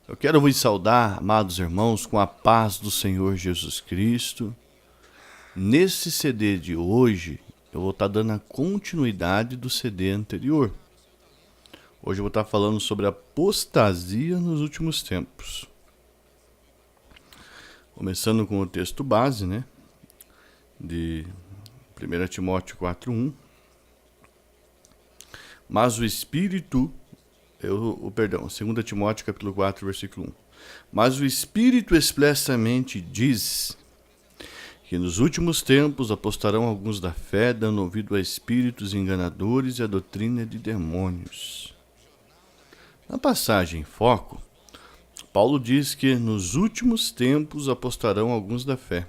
Eu quero vos saudar, amados irmãos, com a paz do Senhor Jesus Cristo. Nesse CD de hoje, eu vou estar dando a continuidade do CD anterior. Hoje eu vou estar falando sobre a apostasia nos últimos tempos. Começando com o texto base, de 1 Timóteo 4:1. Mas o Espírito... 2 Timóteo capítulo 4, versículo 1. Mas o Espírito expressamente diz que nos últimos tempos apostarão alguns da fé, dando ouvido a espíritos enganadores e a doutrina de demônios. Na passagem em foco, Paulo diz que nos últimos tempos apostarão alguns da fé.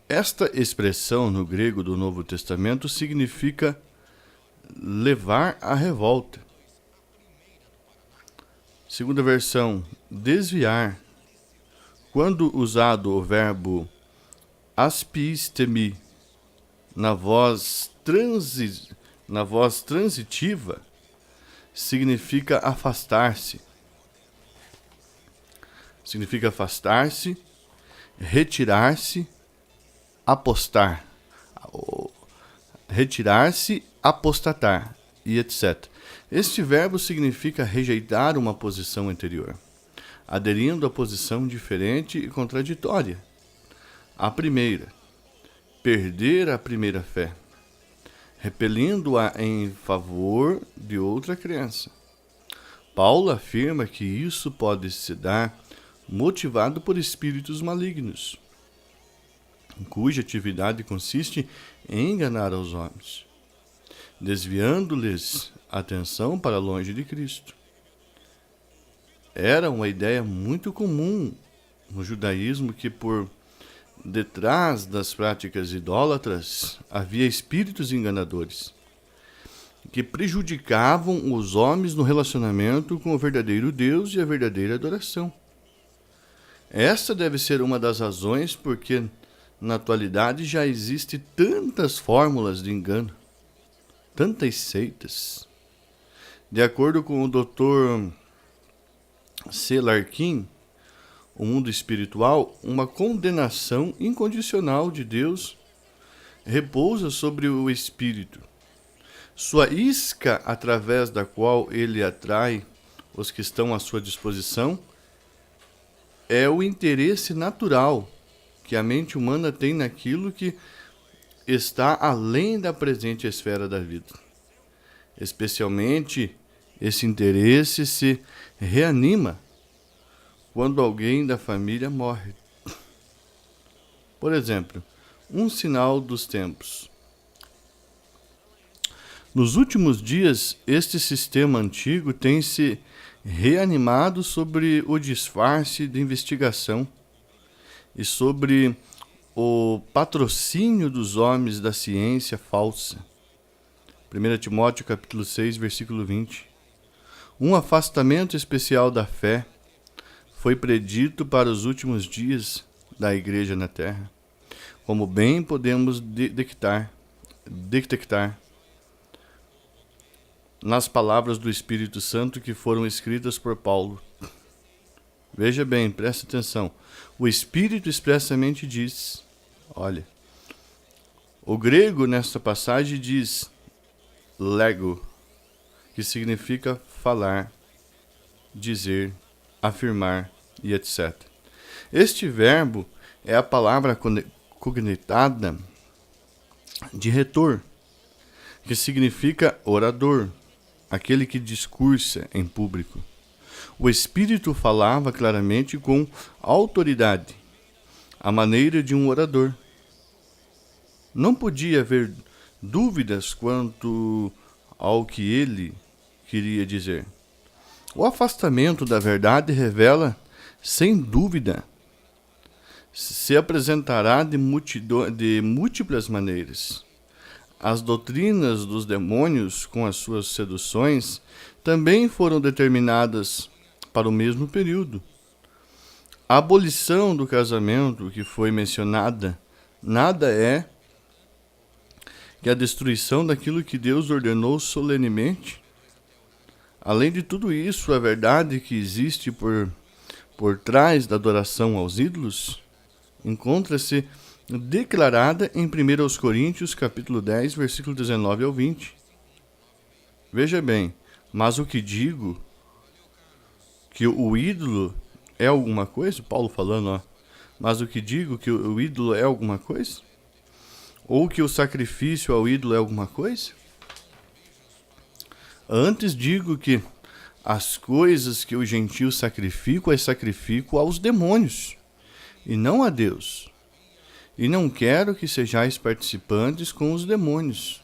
Esta expressão no grego do Novo Testamento significa levar à revolta. Segunda versão, desviar. Quando usado o verbo aspistemi na voz transitiva, significa afastar-se. Significa afastar-se, retirar-se, apostar. Retirar-se, apostatar e etc. Este verbo significa rejeitar uma posição anterior, aderindo a posição diferente e contraditória. A primeira, perder a primeira fé, repelindo-a em favor de outra crença. Paulo afirma que isso pode se dar motivado por espíritos malignos, cuja atividade consiste em enganar aos homens, desviando-lhes a atenção para longe de Cristo. Era uma ideia muito comum no judaísmo que por detrás das práticas idólatras havia espíritos enganadores que prejudicavam os homens no relacionamento com o verdadeiro Deus e a verdadeira adoração. Esta deve ser uma das razões porque na atualidade já existem tantas fórmulas de engano, tantas seitas. De acordo com o Dr. C. Larkin, o mundo espiritual, uma condenação incondicional de Deus repousa sobre o espírito. Sua isca, através da qual ele atrai os que estão à sua disposição, é o interesse natural que a mente humana tem naquilo que está além da presente esfera da vida. Especialmente, esse interesse se reanima quando alguém da família morre. Por exemplo, um sinal dos tempos. Nos últimos dias, este sistema antigo tem se reanimado sobre o disfarce de investigação e sobre o patrocínio dos homens da ciência falsa. 1 Timóteo capítulo 6, versículo 20. Um afastamento especial da fé foi predito para os últimos dias da igreja na terra, como bem podemos detectar nas palavras do Espírito Santo que foram escritas por Paulo. Veja bem, preste atenção. O Espírito expressamente diz, olha, o grego nesta passagem diz lego, que significa falar, dizer, afirmar e etc. Este verbo é a palavra cognitada de retor, que significa orador, aquele que discursa em público. O Espírito falava claramente com autoridade, à maneira de um orador. Não podia haver dúvidas quanto ao que ele queria dizer. O afastamento da verdade revela, sem dúvida, se apresentará de múltiplas maneiras. As doutrinas dos demônios, com as suas seduções, também foram determinadas para o mesmo período. A abolição do casamento que foi mencionada nada é que a destruição daquilo que Deus ordenou solenemente. Além de tudo isso, a verdade que existe por trás da adoração aos ídolos encontra-se declarada em 1 Coríntios capítulo 10, versículo 19 ao 20. Veja bem, mas o que digo, que o ídolo é alguma coisa, Paulo falando, mas o que digo, que o ídolo é alguma coisa? Ou que o sacrifício ao ídolo é alguma coisa? Antes digo que as coisas que os gentios sacrificam, as sacrifico aos demônios, e não a Deus. E não quero que sejais participantes com os demônios.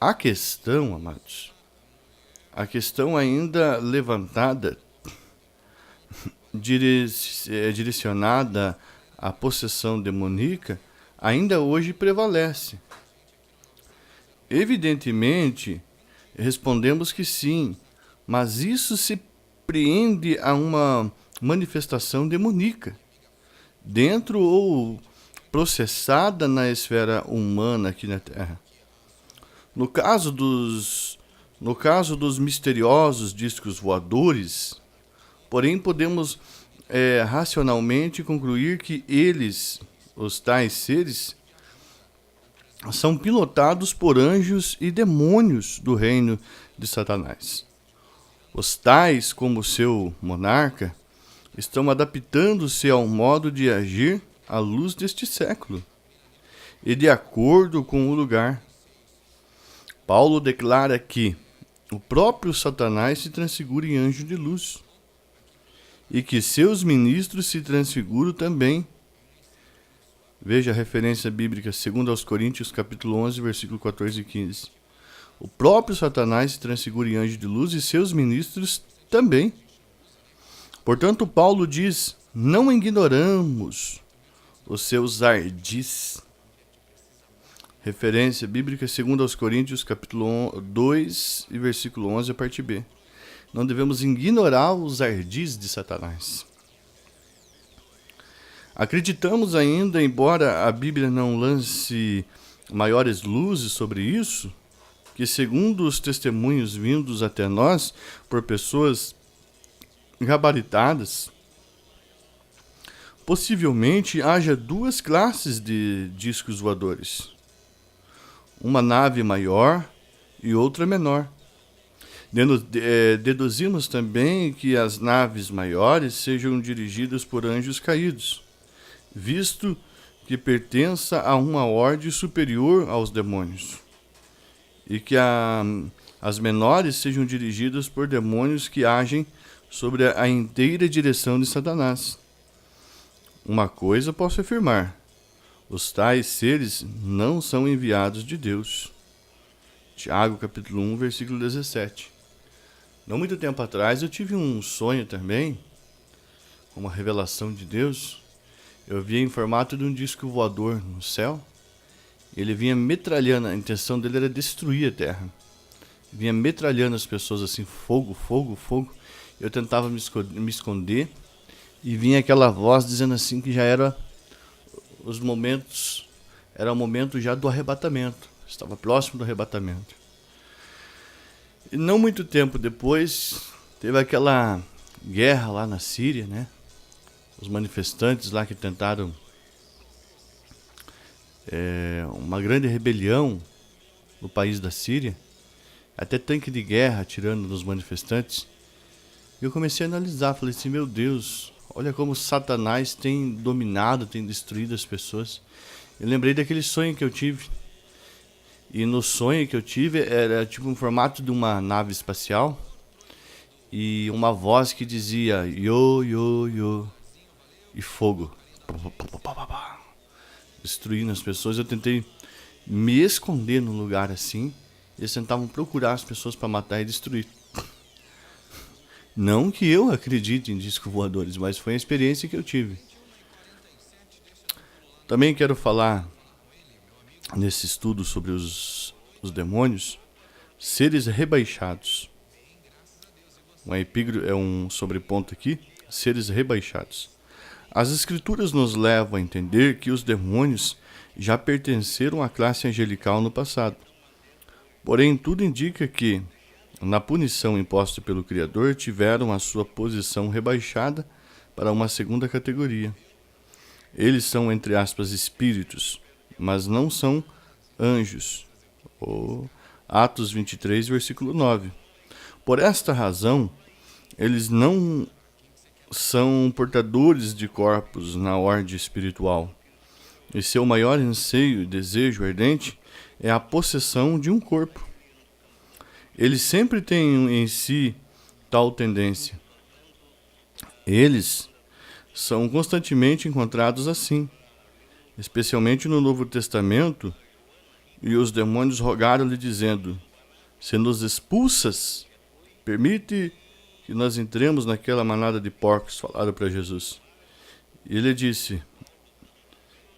A questão, amados, a questão ainda levantada, direcionada à possessão demoníaca, ainda hoje prevalece. Evidentemente, respondemos que sim, mas isso se prende a uma manifestação demoníaca, dentro ou processada na esfera humana aqui na Terra. No caso dos misteriosos discos voadores, porém podemos racionalmente concluir que eles, os tais seres, são pilotados por anjos e demônios do reino de Satanás. Os tais, como seu monarca, estão adaptando-se ao modo de agir à luz deste século e de acordo com o lugar. Paulo declara que o próprio Satanás se transfigura em anjo de luz e que seus ministros se transfiguram também. Veja a referência bíblica 2 Coríntios capítulo 11, versículo 14 e 15. O próprio Satanás se transfigura em anjo de luz e seus ministros também. Portanto, Paulo diz, não ignoramos os seus ardis. Referência bíblica 2 Coríntios capítulo 2 e versículo 11, a parte B. Não devemos ignorar os ardis de Satanás. Acreditamos ainda, embora a Bíblia não lance maiores luzes sobre isso, que segundo os testemunhos vindos até nós por pessoas gabaritadas, possivelmente haja duas classes de discos voadores. Uma nave maior e outra menor. Deduzimos também que as naves maiores sejam dirigidas por anjos caídos, visto que pertença a uma ordem superior aos demônios, e que as menores sejam dirigidas por demônios que agem sobre a inteira direção de Satanás. Uma coisa posso afirmar, os tais seres não são enviados de Deus. Tiago capítulo 1, versículo 17. Não muito tempo atrás eu tive um sonho também, uma revelação de Deus. Eu via em formato de um disco voador no céu. Ele vinha metralhando, a intenção dele era destruir a terra. Vinha metralhando as pessoas assim, fogo, fogo, fogo. Eu tentava me esconder e vinha aquela voz dizendo assim que já era os momentos, era o momento já do arrebatamento. Estava próximo do arrebatamento. E não muito tempo depois, teve aquela guerra lá na Síria, né? Os manifestantes lá que tentaram uma grande rebelião no país da Síria, até tanque de guerra atirando nos manifestantes. E eu comecei a analisar, falei assim, meu Deus, olha como Satanás tem dominado, tem destruído as pessoas. Eu lembrei daquele sonho que eu tive. E no sonho que eu tive era tipo um formato de uma nave espacial e uma voz que dizia yo, yo, yo e fogo. Destruindo as pessoas. Eu tentei me esconder num lugar assim. Eles tentavam procurar as pessoas para matar e destruir. Não que eu acredite em discos voadores, mas foi a experiência que eu tive. Também quero falar nesse estudo sobre os demônios, seres rebaixados. Um sobreponto aqui, seres rebaixados. As escrituras nos levam a entender que os demônios já pertenceram à classe angelical no passado. Porém, tudo indica que, na punição imposta pelo Criador, tiveram a sua posição rebaixada para uma segunda categoria. Eles são, entre aspas, espíritos, mas não são anjos. Atos 23, versículo 9. Por esta razão, eles não são portadores de corpos na ordem espiritual. E seu maior anseio e desejo ardente é a possessão de um corpo. Eles sempre têm em si tal tendência. Eles são constantemente encontrados assim, especialmente no Novo Testamento, e os demônios rogaram-lhe, dizendo: se nos expulsas, permite que nós entremos naquela manada de porcos. Falaram para Jesus. E ele disse: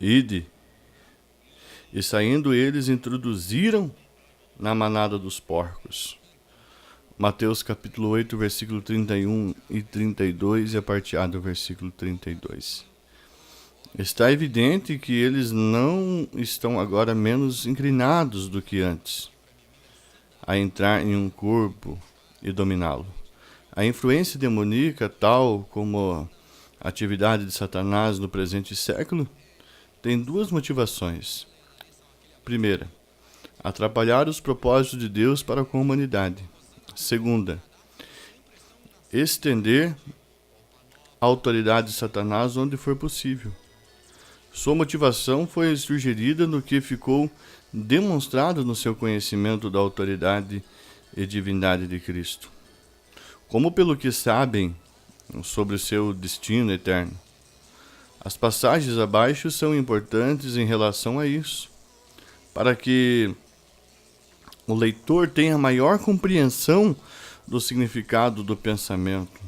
ide. E saindo eles, introduziram na manada dos porcos. Mateus capítulo 8, versículo 31 e 32 e a partir do versículo 32. Está evidente que eles não estão agora menos inclinados do que antes a entrar em um corpo e dominá-lo. A influência demoníaca, tal como a atividade de Satanás no presente século, tem duas motivações. Primeira, atrapalhar os propósitos de Deus para com a humanidade. Segunda, estender a autoridade de Satanás onde for possível. Sua motivação foi sugerida no que ficou demonstrado no seu conhecimento da autoridade e divindade de Cristo, como pelo que sabem sobre o seu destino eterno. As passagens abaixo são importantes em relação a isso, para que o leitor tenha maior compreensão do significado do pensamento.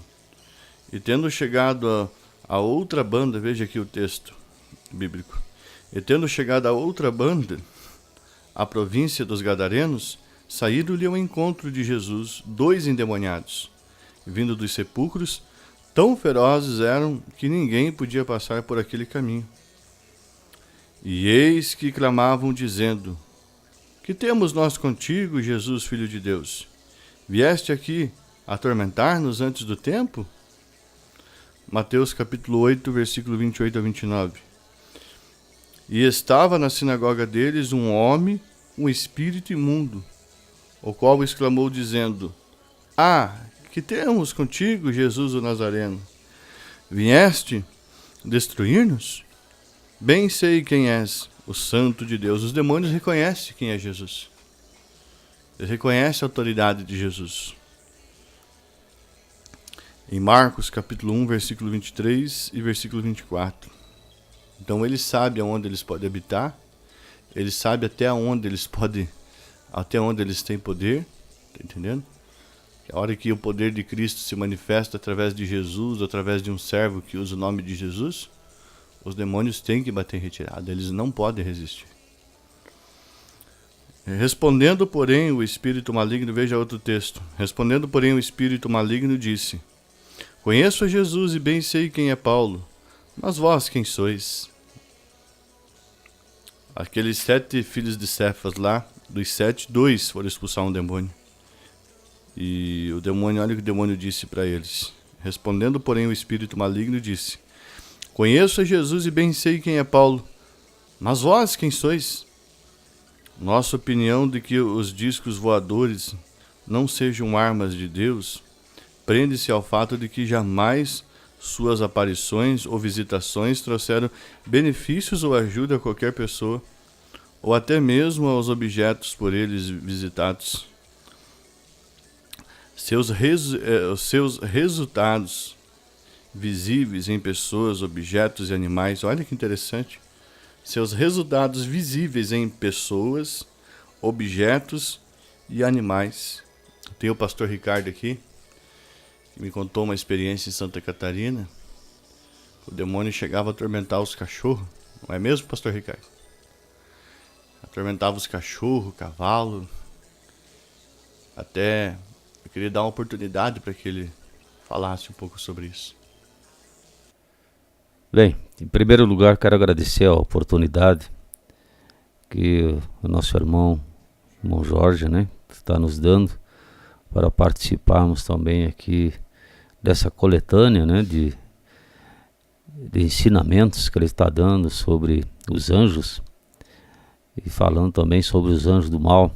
E tendo chegado a outra banda, veja aqui o texto bíblico, e tendo chegado a outra banda, a província dos Gadarenos, saíram-lhe ao encontro de Jesus 2 endemoniados, vindo dos sepulcros, tão ferozes eram que ninguém podia passar por aquele caminho. E eis que clamavam, dizendo: que temos nós contigo, Jesus, Filho de Deus? Vieste aqui atormentar-nos antes do tempo? Mateus capítulo 8, versículo 28 a 29. E estava na sinagoga deles um homem, um espírito imundo, o qual exclamou, dizendo: que temos contigo, Jesus o Nazareno? Vieste destruir-nos? Bem sei quem és, o Santo de Deus. Os demônios reconhecem quem é Jesus. Eles reconhecem a autoridade de Jesus. Em Marcos capítulo 1, versículo 23 e versículo 24. Então eles sabem aonde eles podem habitar, eles sabem até onde eles têm poder, tá entendendo? A hora que o poder de Cristo se manifesta através de Jesus, através de um servo que usa o nome de Jesus, os demônios têm que bater em retirada, eles não podem resistir. Respondendo, porém, o espírito maligno, veja outro texto. Respondendo, porém, o espírito maligno disse: conheço a Jesus e bem sei quem é Paulo, mas vós quem sois? Aqueles 7 filhos de Cefas lá, dos 7, 2 foram expulsar um demônio. E o demônio, olha o que o demônio disse para eles. Respondendo, porém, o espírito maligno disse: conheço a Jesus e bem sei quem é Paulo, mas vós quem sois? Nossa opinião de que os discos voadores não sejam armas de Deus prende-se ao fato de que jamais suas aparições ou visitações trouxeram benefícios ou ajuda a qualquer pessoa, ou até mesmo aos objetos por eles visitados. Seus resultados visíveis em pessoas, objetos e animais, olha que interessante. Seus resultados visíveis em pessoas, objetos e animais. Tem o pastor Ricardo aqui, que me contou uma experiência em Santa Catarina. O demônio chegava a atormentar os cachorros, não é mesmo, pastor Ricardo? Atormentava os cachorros, cavalo. Até eu queria dar uma oportunidade para que ele falasse um pouco sobre isso. Bem, em primeiro lugar quero agradecer a oportunidade que o nosso irmão Jorge, está nos dando para participarmos também aqui dessa coletânea, né, de ensinamentos que ele está dando sobre os anjos e falando também sobre os anjos do mal.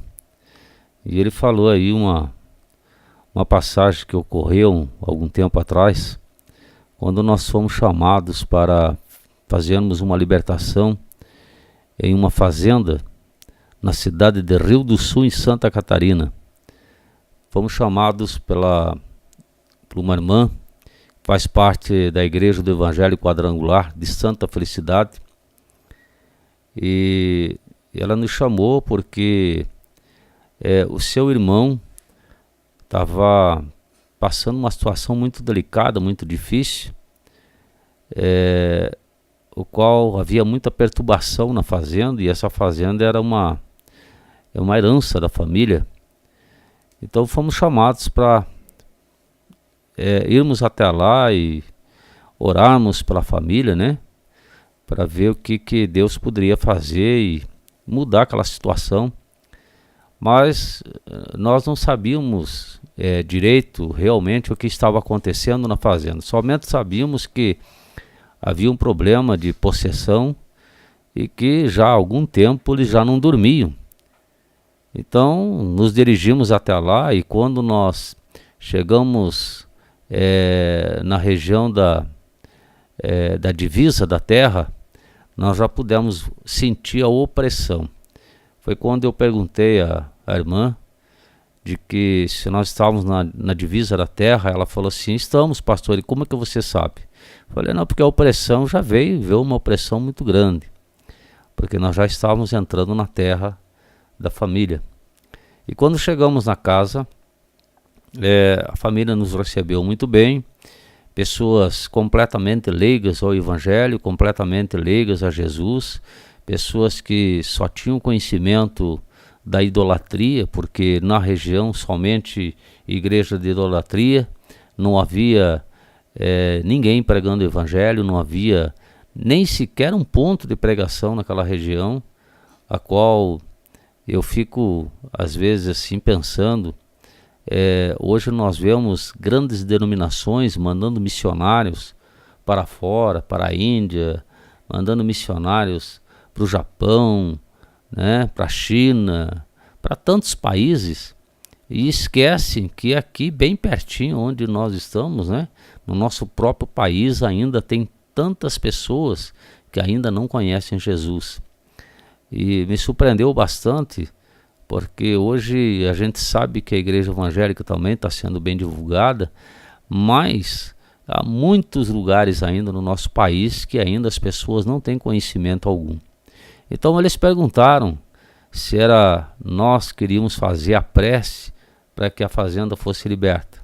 E ele falou aí uma passagem que ocorreu algum tempo atrás, quando nós fomos chamados para fazermos uma libertação em uma fazenda na cidade de Rio do Sul, em Santa Catarina. Fomos chamados por uma irmã que faz parte da Igreja do Evangelho Quadrangular de Santa Felicidade, e ela nos chamou porque o seu irmão estava passando uma situação muito delicada, muito difícil, o qual havia muita perturbação na fazenda, e essa fazenda era uma herança da família. Então fomos chamados para irmos até lá e orarmos pela família, né, para ver o que Deus poderia fazer e mudar aquela situação. Mas nós não sabíamos direito realmente o que estava acontecendo na fazenda. Somente sabíamos que havia um problema de possessão e que já há algum tempo eles já não dormiam. Então nos dirigimos até lá, e quando nós chegamos na região da divisa da terra, nós já pudemos sentir a opressão. Foi quando eu perguntei à irmã de que se nós estávamos na divisa da terra. Ela falou assim: estamos, pastor. E como é que você sabe? Eu falei: não, porque a opressão já veio uma opressão muito grande, porque nós já estávamos entrando na terra da família. E quando chegamos na casa, a família nos recebeu muito bem, pessoas completamente leigas ao Evangelho, completamente leigas a Jesus, pessoas que só tinham conhecimento da idolatria, porque na região somente igreja de idolatria, não havia ninguém pregando o Evangelho, não havia nem sequer um ponto de pregação naquela região, a qual eu fico às vezes assim pensando. Hoje nós vemos grandes denominações mandando missionários para fora, para a Índia, mandando missionários para o Japão, né, para a China, para tantos países, e esquecem que aqui bem pertinho onde nós estamos, né, no nosso próprio país, ainda tem tantas pessoas que ainda não conhecem Jesus. E me surpreendeu bastante, porque hoje a gente sabe que a igreja evangélica também está sendo bem divulgada, mas há muitos lugares ainda no nosso país que ainda as pessoas não têm conhecimento algum. Então eles perguntaram se nós queríamos fazer a prece para que a fazenda fosse liberta.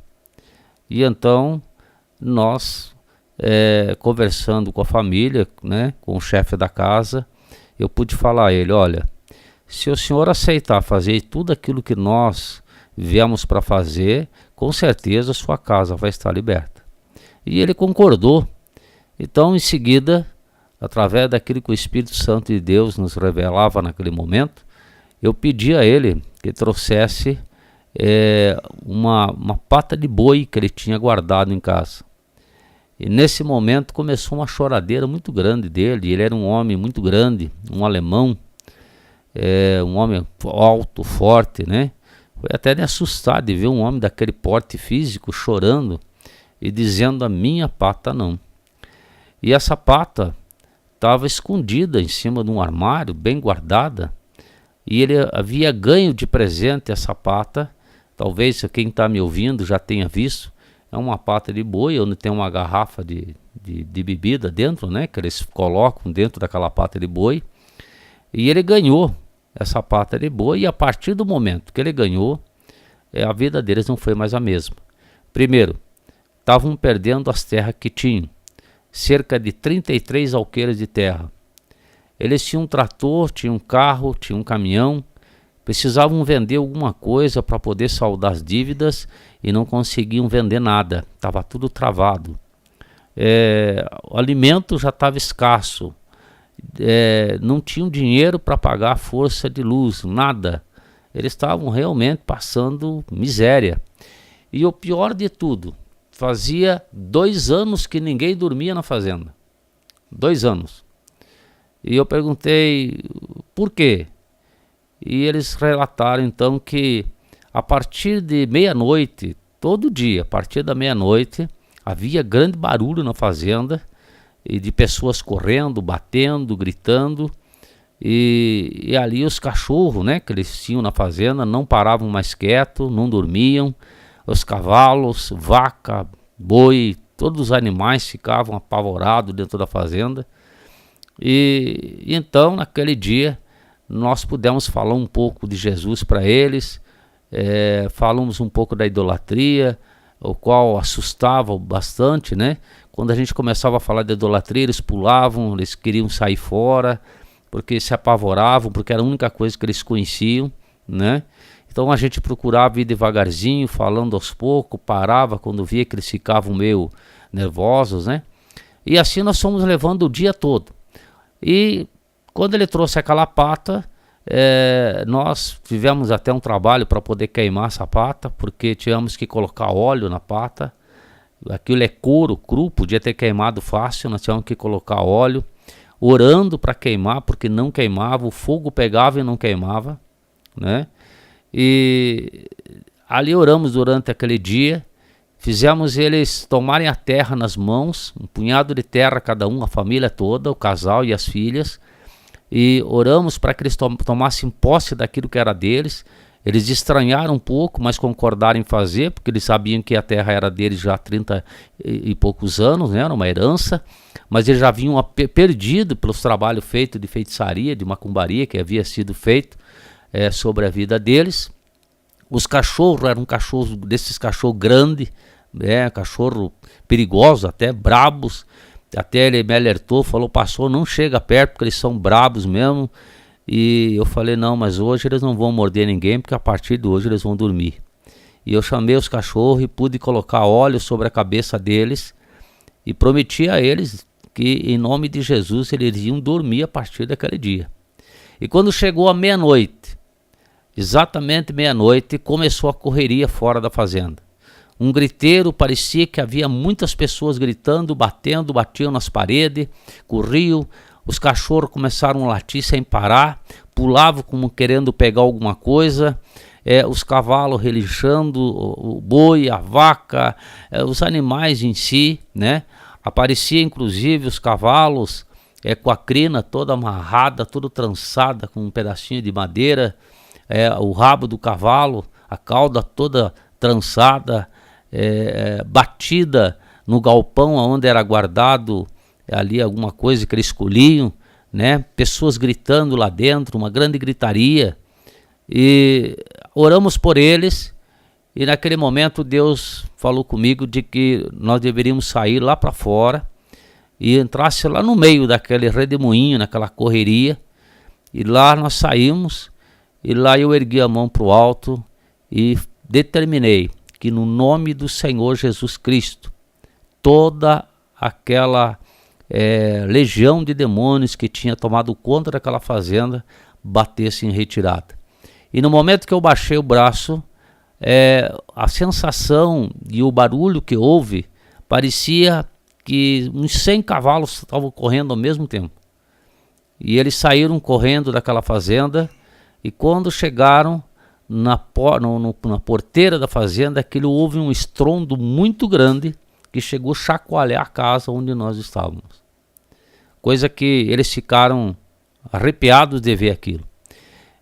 E então nós, conversando com a família, né, com o chefe da casa, eu pude falar a ele: olha, se o senhor aceitar fazer tudo aquilo que nós viemos para fazer, com certeza a sua casa vai estar liberta. E ele concordou. Então, em seguida, através daquilo que o Espírito Santo de Deus nos revelava naquele momento, eu pedi a ele que trouxesse uma pata de boi que ele tinha guardado em casa. E nesse momento começou uma choradeira muito grande dele. Ele era um homem muito grande, um alemão, um homem alto, forte, né? Foi até de assustar de ver um homem daquele porte físico chorando e dizendo: a minha pata não. E essa pata estava escondida em cima de um armário, bem guardada, e ele havia ganho de presente essa pata. Talvez quem está me ouvindo já tenha visto. É uma pata de boi, onde tem uma garrafa de bebida dentro, né, que eles colocam dentro daquela pata de boi. E ele ganhou essa pata de boi, e a partir do momento que ele ganhou, a vida deles não foi mais a mesma. Primeiro, estavam perdendo as terras que tinham, cerca de 33 alqueires de terra. Eles tinham um trator, tinham um carro, tinham um caminhão, precisavam vender alguma coisa para poder saldar as dívidas e não conseguiam vender nada, estava tudo travado. O alimento já estava escasso, não tinham dinheiro para pagar a força de luz, nada. eles estavam realmente passando miséria. E o pior de tudo, fazia 2 anos que ninguém dormia na fazenda. 2 anos. E eu perguntei por quê? E eles relataram então que a partir de meia-noite, todo dia, a partir da meia-noite, havia grande barulho na fazenda, e de pessoas correndo, batendo, gritando, e ali os cachorros, né, que eles tinham na fazenda não paravam mais quietos, não dormiam, os cavalos, vaca, boi, todos os animais ficavam apavorados dentro da fazenda. E então naquele dia nós pudemos falar um pouco de Jesus para eles, falamos um pouco da idolatria, o qual assustava bastante, né? Quando a gente começava a falar de idolatria, eles pulavam, eles queriam sair fora, porque se apavoravam, porque era a única coisa que eles conheciam, né? Então a gente procurava ir devagarzinho, falando aos poucos, parava quando via que eles ficavam meio nervosos, né? E assim nós fomos levando o dia todo. E quando ele trouxe aquela pata, nós tivemos até um trabalho para poder queimar essa pata, porque tínhamos que colocar óleo na pata. Aquilo é couro cru, podia ter queimado fácil, nós tínhamos que colocar óleo, orando para queimar, porque não queimava, o fogo pegava e não queimava, né? E ali oramos durante aquele dia, fizemos eles tomarem a terra nas mãos, um punhado de terra cada um, a família toda, o casal e as filhas, e oramos para que eles tomassem posse daquilo que era deles. Eles estranharam um pouco, mas concordaram em fazer, porque eles sabiam que a terra era deles já há 30 e poucos anos, né? Era uma herança, mas eles já haviam perdido pelos trabalhos feitos de feitiçaria, de macumbaria que havia sido feito sobre a vida deles. Os cachorros eram cachorros, desses cachorros grandes, cachorro perigosos, até brabos. Até ele me alertou, falou: pastor, não chega perto porque eles são brabos mesmo. E eu falei: não, mas hoje eles não vão morder ninguém, porque a partir de hoje eles vão dormir. E eu chamei os cachorros e pude colocar óleo sobre a cabeça deles e prometi a eles que em nome de Jesus eles iam dormir a partir daquele dia. E quando chegou a meia-noite, exatamente meia-noite, começou a correria fora da fazenda. Um griteiro, parecia que havia muitas pessoas gritando, batendo, batiam nas paredes, corriam. Os cachorros começaram a latir sem parar, pulavam como querendo pegar alguma coisa, os cavalos relinchando, o boi, a vaca, os animais em si, né? Aparecia inclusive os cavalos com a crina toda amarrada, toda trançada com um pedacinho de madeira, o rabo do cavalo, a cauda toda trançada, batida no galpão onde era guardado ali alguma coisa que eles colhiam, né? Pessoas gritando lá dentro, uma grande gritaria, e oramos por eles. E naquele momento Deus falou comigo de que nós deveríamos sair lá para fora e entrasse lá no meio daquele redemoinho, naquela correria. E lá nós saímos, e lá eu ergui a mão para o alto e determinei que no nome do Senhor Jesus Cristo, toda aquela legião de demônios que tinha tomado conta daquela fazenda batesse em retirada. E no momento que eu baixei o braço, a sensação e o barulho que houve, parecia que uns 100 cavalos estavam correndo ao mesmo tempo. E eles saíram correndo daquela fazenda, e quando chegaram na porteira da fazenda, houve um estrondo muito grande que chegou a chacoalhar a casa onde nós estávamos. Coisa que eles ficaram arrepiados de ver aquilo.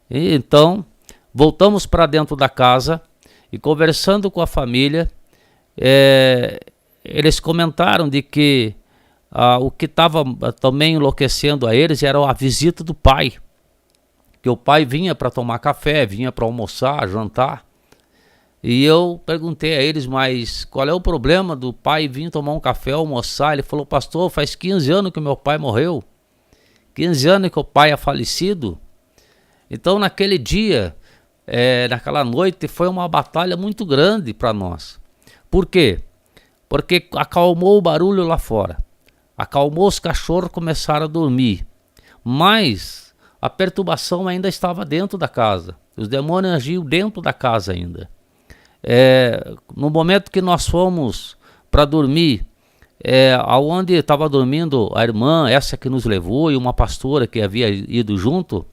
E então, voltamos para dentro da casa e, conversando com a família, eles comentaram de que o que estava também enlouquecendo a eles era a visita do pai. Que o pai vinha para tomar café, vinha para almoçar, jantar. E eu perguntei a eles: mas qual é o problema do pai vir tomar um café, almoçar? Ele falou: pastor, faz 15 anos que meu pai morreu. 15 anos que o pai é falecido. Então naquele dia, naquela noite, foi uma batalha muito grande para nós. Por quê? Porque acalmou o barulho lá fora. Acalmou, os cachorros começaram a dormir. Mas a perturbação ainda estava dentro da casa. Os demônios agiam dentro da casa ainda. No momento que nós fomos para dormir, aonde estava dormindo a irmã, essa que nos levou, e uma pastora que havia ido junto,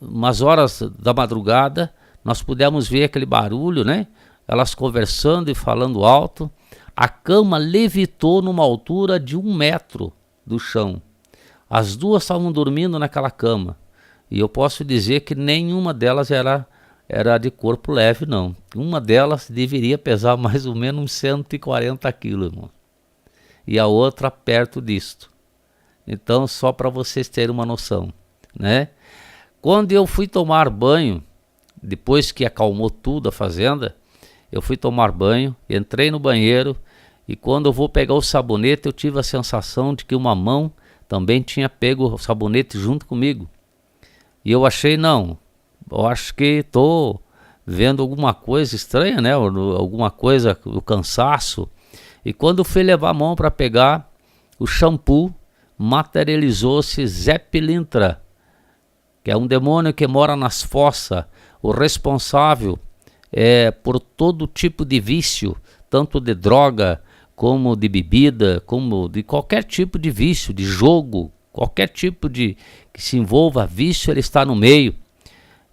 umas horas da madrugada, nós pudemos ver aquele barulho, né? Elas conversando e falando alto. A cama levitou numa altura de 1 metro do chão. As duas estavam dormindo naquela cama. E eu posso dizer que nenhuma delas era de corpo leve, não. Uma delas deveria pesar mais ou menos uns 140 quilos, irmão. E a outra perto disto. Então, só para vocês terem uma noção, né? Quando eu fui tomar banho, depois que acalmou tudo a fazenda, eu fui tomar banho, entrei no banheiro, e quando eu vou pegar o sabonete, eu tive a sensação de que uma mão também tinha pego o sabonete junto comigo. E eu achei, não, eu acho que estou vendo alguma coisa estranha, né? Alguma coisa, o cansaço. E quando eu fui levar a mão para pegar o shampoo, materializou-se Zé Pilintra, que é um demônio que mora nas fossas, o responsável por todo tipo de vício, tanto de droga, como de bebida, como de qualquer tipo de vício, de jogo, qualquer tipo de que se envolva vício, ele está no meio.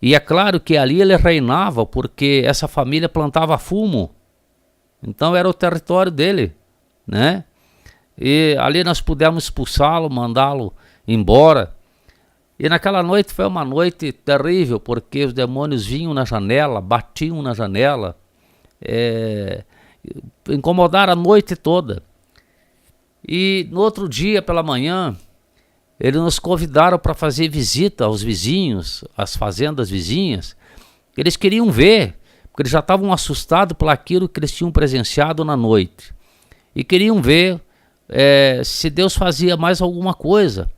E é claro que ali ele reinava, porque essa família plantava fumo, então era o território dele, né? E ali nós pudemos expulsá-lo, mandá-lo embora. E naquela noite foi uma noite terrível, porque os demônios vinham na janela, batiam na janela, incomodaram a noite toda. E no outro dia pela manhã, eles nos convidaram para fazer visita aos vizinhos, às fazendas vizinhas. Eles queriam ver, porque eles já estavam assustados por aquilo que eles tinham presenciado na noite. E queriam ver se Deus fazia mais alguma coisa.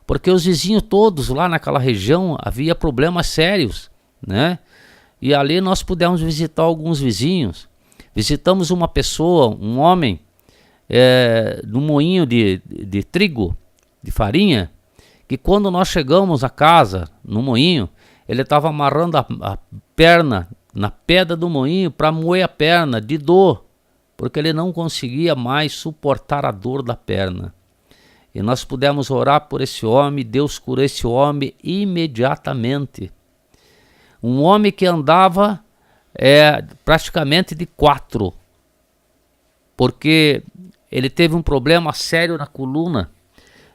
Porque os vizinhos todos lá naquela região havia problemas sérios, né? E ali nós pudemos visitar alguns vizinhos. Visitamos uma pessoa, um homem, no moinho de trigo, de farinha, que quando nós chegamos à casa, no moinho, ele estava amarrando a perna na pedra do moinho para moer a perna de dor, porque ele não conseguia mais suportar a dor da perna. E nós pudemos orar por esse homem, Deus curou esse homem imediatamente. Um homem que andava praticamente de 4, porque ele teve um problema sério na coluna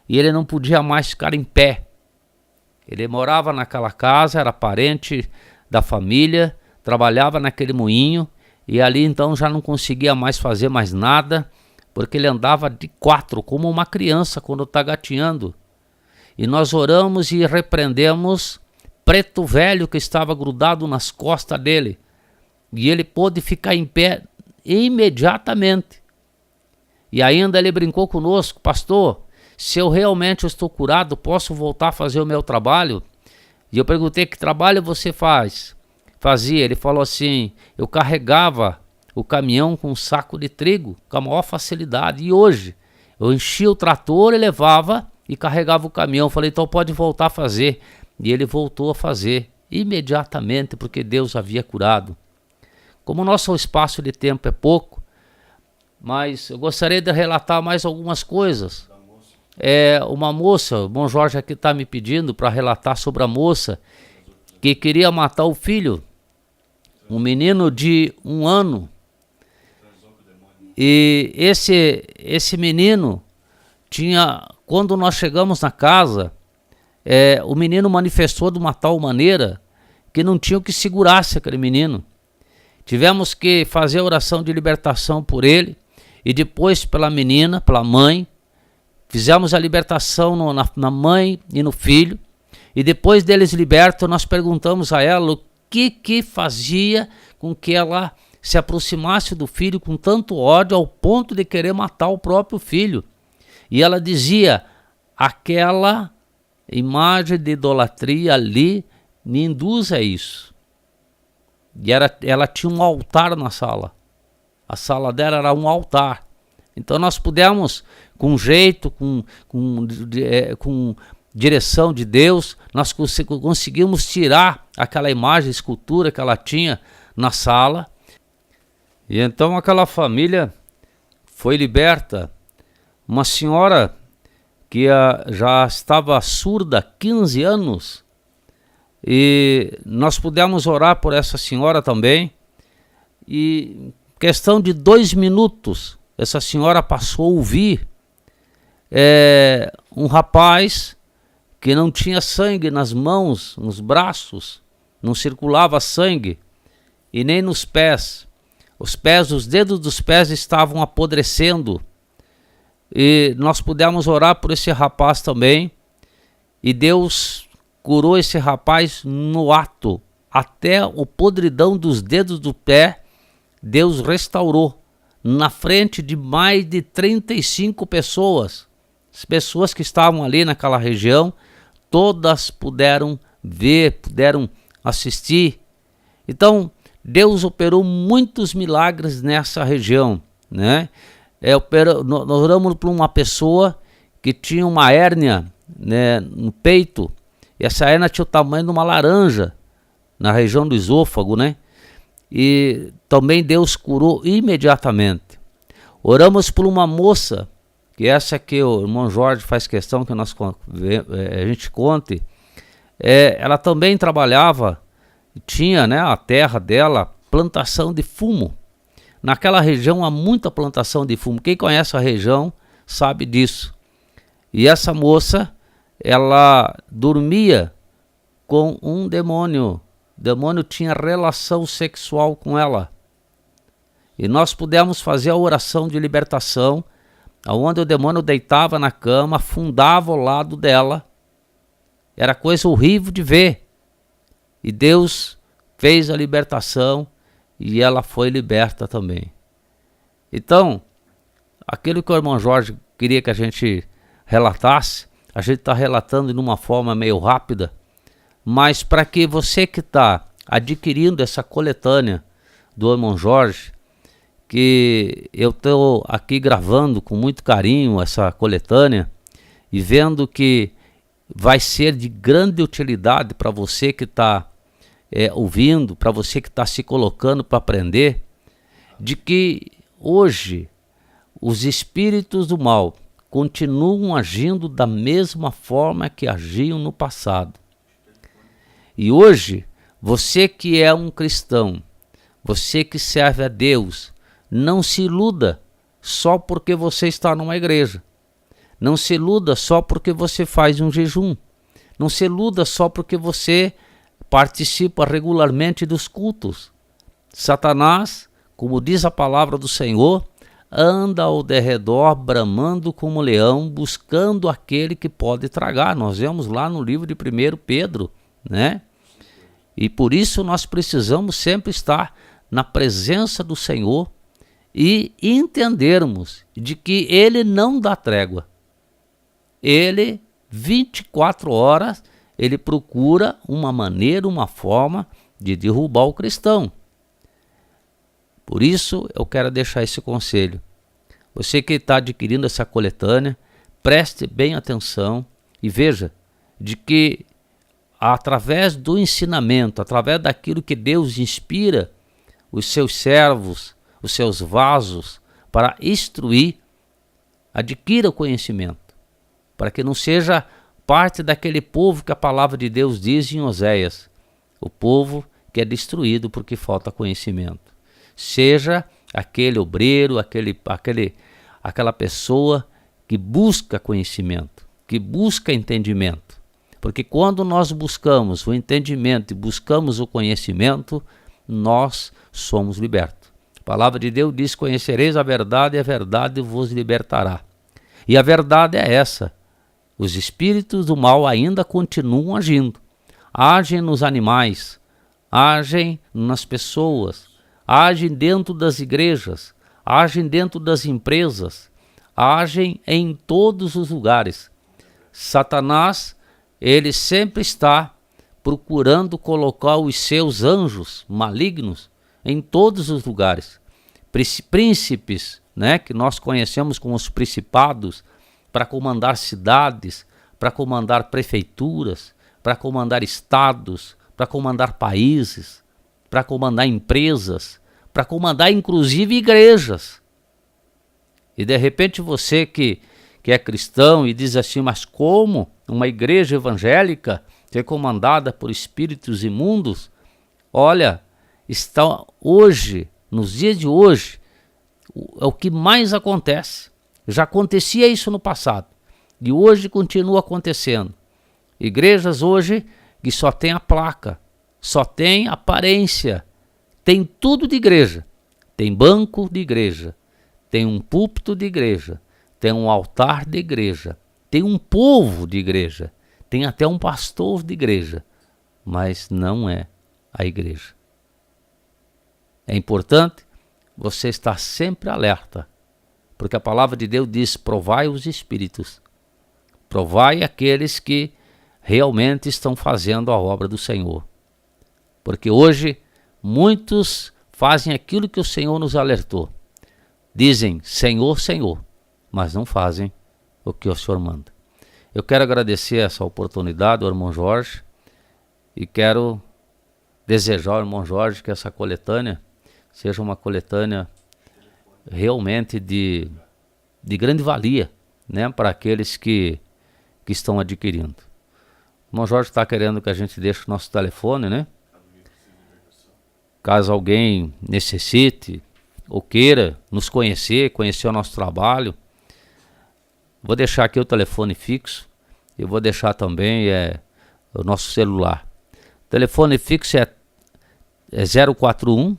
e ele não podia mais ficar em pé. Ele morava naquela casa, era parente da família, trabalhava naquele moinho e ali então já não conseguia mais fazer mais nada, porque ele andava de 4, como uma criança quando está gatinhando. E nós oramos e repreendemos Preto Velho que estava grudado nas costas dele. E ele pôde ficar em pé imediatamente. E ainda ele brincou conosco: pastor, se eu realmente estou curado, posso voltar a fazer o meu trabalho? E eu perguntei: que trabalho você fazia? Ele falou assim: eu carregava o caminhão com um saco de trigo com a maior facilidade. E hoje eu enchia o trator e levava e carregava o caminhão. Eu falei: então pode voltar a fazer. E ele voltou a fazer imediatamente, porque Deus havia curado. Como o nosso espaço de tempo é pouco, mas eu gostaria de relatar mais algumas coisas. Uma moça, o bom Jorge aqui está me pedindo para relatar sobre a moça que queria matar o filho, um menino de 1 ano. E esse menino tinha, quando nós chegamos na casa, o menino manifestou de uma tal maneira que não tinha o que segurasse aquele menino. Tivemos que fazer a oração de libertação por ele e depois pela menina, pela mãe. Fizemos a libertação na mãe e no filho. E depois deles libertos, nós perguntamos a ela o que fazia com que ela se aproximasse do filho com tanto ódio ao ponto de querer matar o próprio filho. E ela dizia: aquela imagem de idolatria ali me induz a isso. E ela tinha um altar na sala. A sala dela era um altar. Então nós pudemos, com jeito, com direção de Deus, nós conseguimos tirar aquela imagem, escultura que ela tinha na sala. E então aquela família foi liberta. Uma senhora que já estava surda há 15 anos, e nós pudemos orar por essa senhora também, e questão de 2 minutos, essa senhora passou a ouvir. Um rapaz que não tinha sangue nas mãos, nos braços, não circulava sangue, e nem nos pés. Os dedos dos pés estavam apodrecendo, e nós pudemos orar por esse rapaz também, e Deus curou esse rapaz no ato. Até o podridão dos dedos do pé, Deus restaurou, na frente de mais de 35 pessoas. As pessoas que estavam ali naquela região, todas puderam ver, puderam assistir. Então, Deus operou muitos milagres nessa região, né? Nós oramos por uma pessoa que tinha uma hérnia, né, no peito, e essa hérnia tinha o tamanho de uma laranja na região do esôfago, né? E também Deus curou imediatamente. Oramos por uma moça, que essa que o irmão Jorge faz questão que a gente conte. Ela também trabalhava, tinha, né, a terra dela, plantação de fumo. Naquela região há muita plantação de fumo. Quem conhece a região sabe disso. E essa moça, ela dormia com um demônio. O demônio tinha relação sexual com ela. E nós pudemos fazer a oração de libertação, onde o demônio deitava na cama, afundava ao lado dela. Era coisa horrível de ver. E Deus fez a libertação e ela foi liberta também. Então, aquilo que o irmão Jorge queria que a gente relatasse, a gente está relatando de uma forma meio rápida, mas para que você que está adquirindo essa coletânea do irmão Jorge, que eu estou aqui gravando com muito carinho essa coletânea e vendo que vai ser de grande utilidade para você que está ouvindo, para você que está se colocando para aprender, de que hoje os espíritos do mal continuam agindo da mesma forma que agiam no passado. E hoje, você que é um cristão, você que serve a Deus, não se iluda só porque você está numa igreja. Não se iluda só porque você faz um jejum. Não se iluda só porque você participa regularmente dos cultos. Satanás, como diz a palavra do Senhor, anda ao derredor bramando como leão, buscando aquele que pode tragar. Nós vemos lá no livro de 1 Pedro, né? E por isso nós precisamos sempre estar na presença do Senhor e entendermos de que Ele não dá trégua. Ele, 24 horas, Ele procura uma maneira, uma forma de derrubar o cristão. Por isso eu quero deixar esse conselho. Você que está adquirindo essa coletânea, preste bem atenção e veja de que através do ensinamento, através daquilo que Deus inspira os seus servos, os seus vasos para instruir, adquira o conhecimento, para que não seja parte daquele povo que a palavra de Deus diz em Oséias, o povo que é destruído porque falta conhecimento. Seja aquele obreiro, aquela pessoa que busca conhecimento, que busca entendimento. Porque quando nós buscamos o entendimento e buscamos o conhecimento, nós somos libertos. A palavra de Deus diz: conhecereis a verdade e a verdade vos libertará. E a verdade é essa: os espíritos do mal ainda continuam agindo. Agem nos animais, agem nas pessoas, agem dentro das igrejas, agem dentro das empresas, agem em todos os lugares. Satanás, ele sempre está procurando colocar os seus anjos malignos em todos os lugares. Príncipes, né, que nós conhecemos como os principados, para comandar cidades, para comandar prefeituras, para comandar estados, para comandar países, para comandar empresas, para comandar inclusive igrejas. E de repente você que é cristão e diz assim, mas como uma igreja evangélica que é comandada por espíritos imundos? Olha, está hoje, nos dias de hoje, é o que mais acontece. Já acontecia isso no passado e hoje continua acontecendo. Igrejas hoje que só tem a placa, só tem aparência, tem tudo de igreja. Tem banco de igreja, tem um púlpito de igreja, tem um altar de igreja, tem um povo de igreja, tem até um pastor de igreja, mas não é a igreja. É importante você estar sempre alerta, porque a palavra de Deus diz, provai os espíritos, provai aqueles que realmente estão fazendo a obra do Senhor. Porque hoje muitos fazem aquilo que o Senhor nos alertou. Dizem, Senhor, Senhor, mas não fazem o que o Senhor manda. Eu quero agradecer essa oportunidade ao irmão Jorge e quero desejar ao irmão Jorge que essa coletânea seja uma coletânea realmente de grande valia, né, para aqueles que estão adquirindo. O irmão Jorge está querendo que a gente deixe o nosso telefone, né? Caso alguém necessite ou queira nos conhecer o nosso trabalho, vou deixar aqui o telefone fixo e vou deixar também o nosso celular. O telefone fixo é 041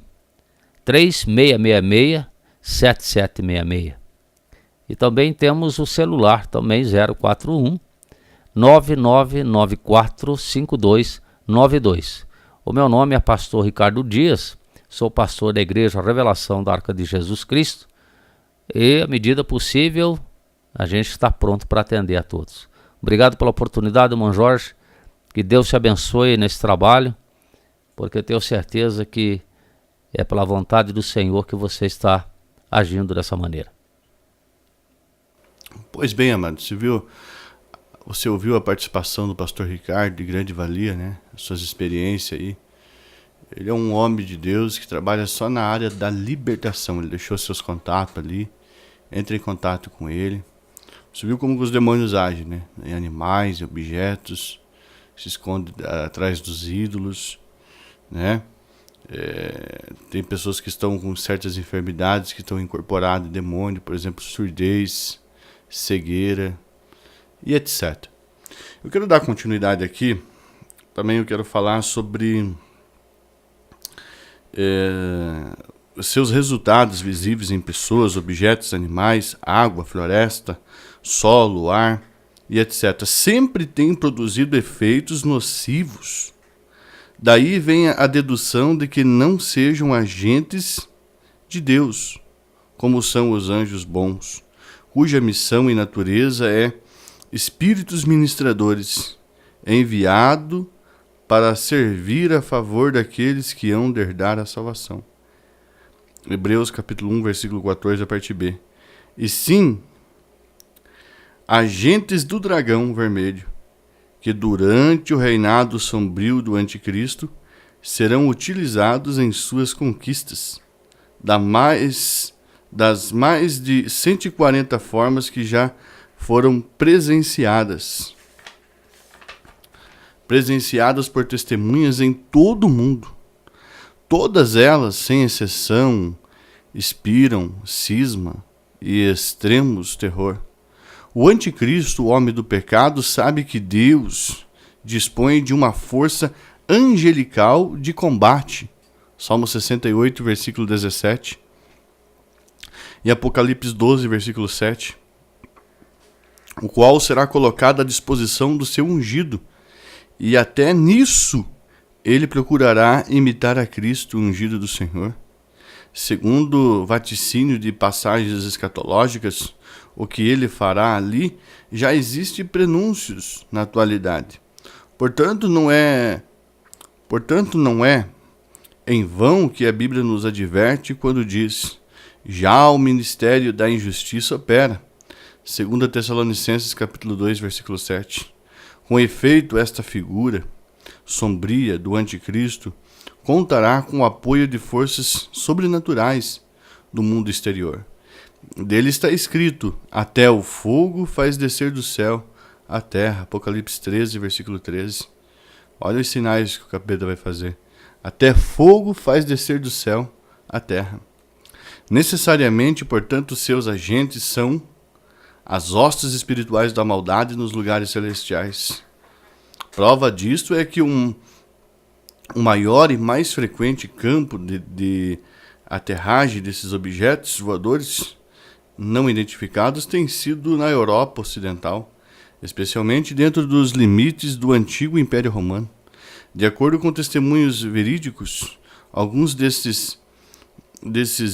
3666 7766. E também temos o celular também 041 9994 5292. O meu nome é pastor Ricardo Dias, sou pastor da Igreja Revelação da Arca de Jesus Cristo e, à medida possível, a gente está pronto para atender a todos. Obrigado pela oportunidade, irmão Jorge, que Deus te abençoe nesse trabalho, porque eu tenho certeza que é pela vontade do Senhor que você está agindo dessa maneira. Pois bem, amado, você ouviu a participação do pastor Ricardo, de grande valia, né? As suas experiências aí. Ele é um homem de Deus que trabalha só na área da libertação. Ele deixou seus contatos ali. Entre em contato com ele. Você viu como os demônios agem, né? Em animais, em objetos. Se esconde atrás dos ídolos, né? Tem pessoas que estão com certas enfermidades que estão incorporadas em demônio. Por exemplo, surdez, cegueira e etc. Eu quero dar continuidade aqui. Também eu quero falar sobre os seus resultados visíveis em pessoas, objetos, animais, água, floresta, solo, ar e etc. Sempre tem produzido efeitos nocivos. Daí vem a dedução de que não sejam agentes de Deus, como são os anjos bons, cuja missão e natureza é espíritos ministradores, enviado para servir a favor daqueles que hão de herdar a salvação. Hebreus capítulo 1, versículo 14, a parte B. E sim, agentes do dragão vermelho, que durante o reinado sombrio do anticristo serão utilizados em suas conquistas, das mais de 140 formas que já foram presenciadas por testemunhas em todo o mundo. Todas elas, sem exceção, inspiram cisma e extremos terror. O anticristo, o homem do pecado, sabe que Deus dispõe de uma força angelical de combate. Salmo 68, versículo 17. E Apocalipse 12, versículo 7. O qual será colocado à disposição do seu ungido. E até nisso ele procurará imitar a Cristo, o ungido do Senhor. Segundo vaticínio de passagens escatológicas, o que ele fará ali já existe prenúncios na atualidade. Portanto, não é em vão que a Bíblia nos adverte quando diz: já o ministério da injustiça opera, 2 Tessalonicenses capítulo 2, versículo 7. Com efeito, esta figura sombria do anticristo contará com o apoio de forças sobrenaturais do mundo exterior. Dele está escrito: até o fogo faz descer do céu a terra. Apocalipse 13, versículo 13. Olha os sinais que o capeta vai fazer. Até fogo faz descer do céu a terra. Necessariamente, portanto, seus agentes são as hostes espirituais da maldade nos lugares celestiais. Prova disto é que um maior e mais frequente campo de aterragem desses objetos voadores não identificados tem sido na Europa Ocidental, especialmente dentro dos limites do antigo Império Romano. De acordo com testemunhos verídicos, alguns desses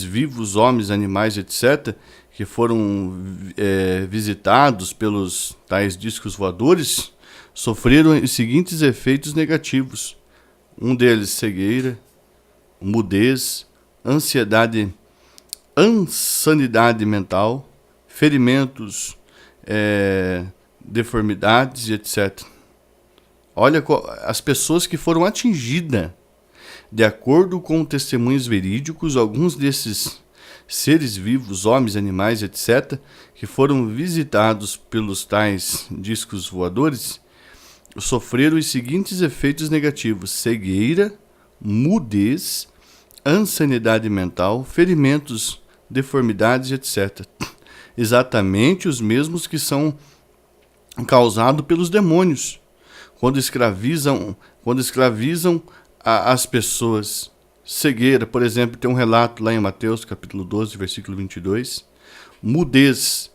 vivos, homens, animais, etc., que foram visitados pelos tais discos voadores, sofreram os seguintes efeitos negativos. Um deles, cegueira, mudez, insanidade mental, ferimentos, deformidades, etc. Olha as pessoas que foram atingidas. De acordo com testemunhos verídicos, alguns desses seres vivos, homens, animais, etc., que foram visitados pelos tais discos voadores, sofreram os seguintes efeitos negativos: cegueira, mudez, insanidade mental, ferimentos, deformidades, etc. Exatamente os mesmos que são causados pelos demônios, quando escravizam as pessoas. Cegueira, por exemplo, tem um relato lá em Mateus, capítulo 12, versículo 22. Mudez,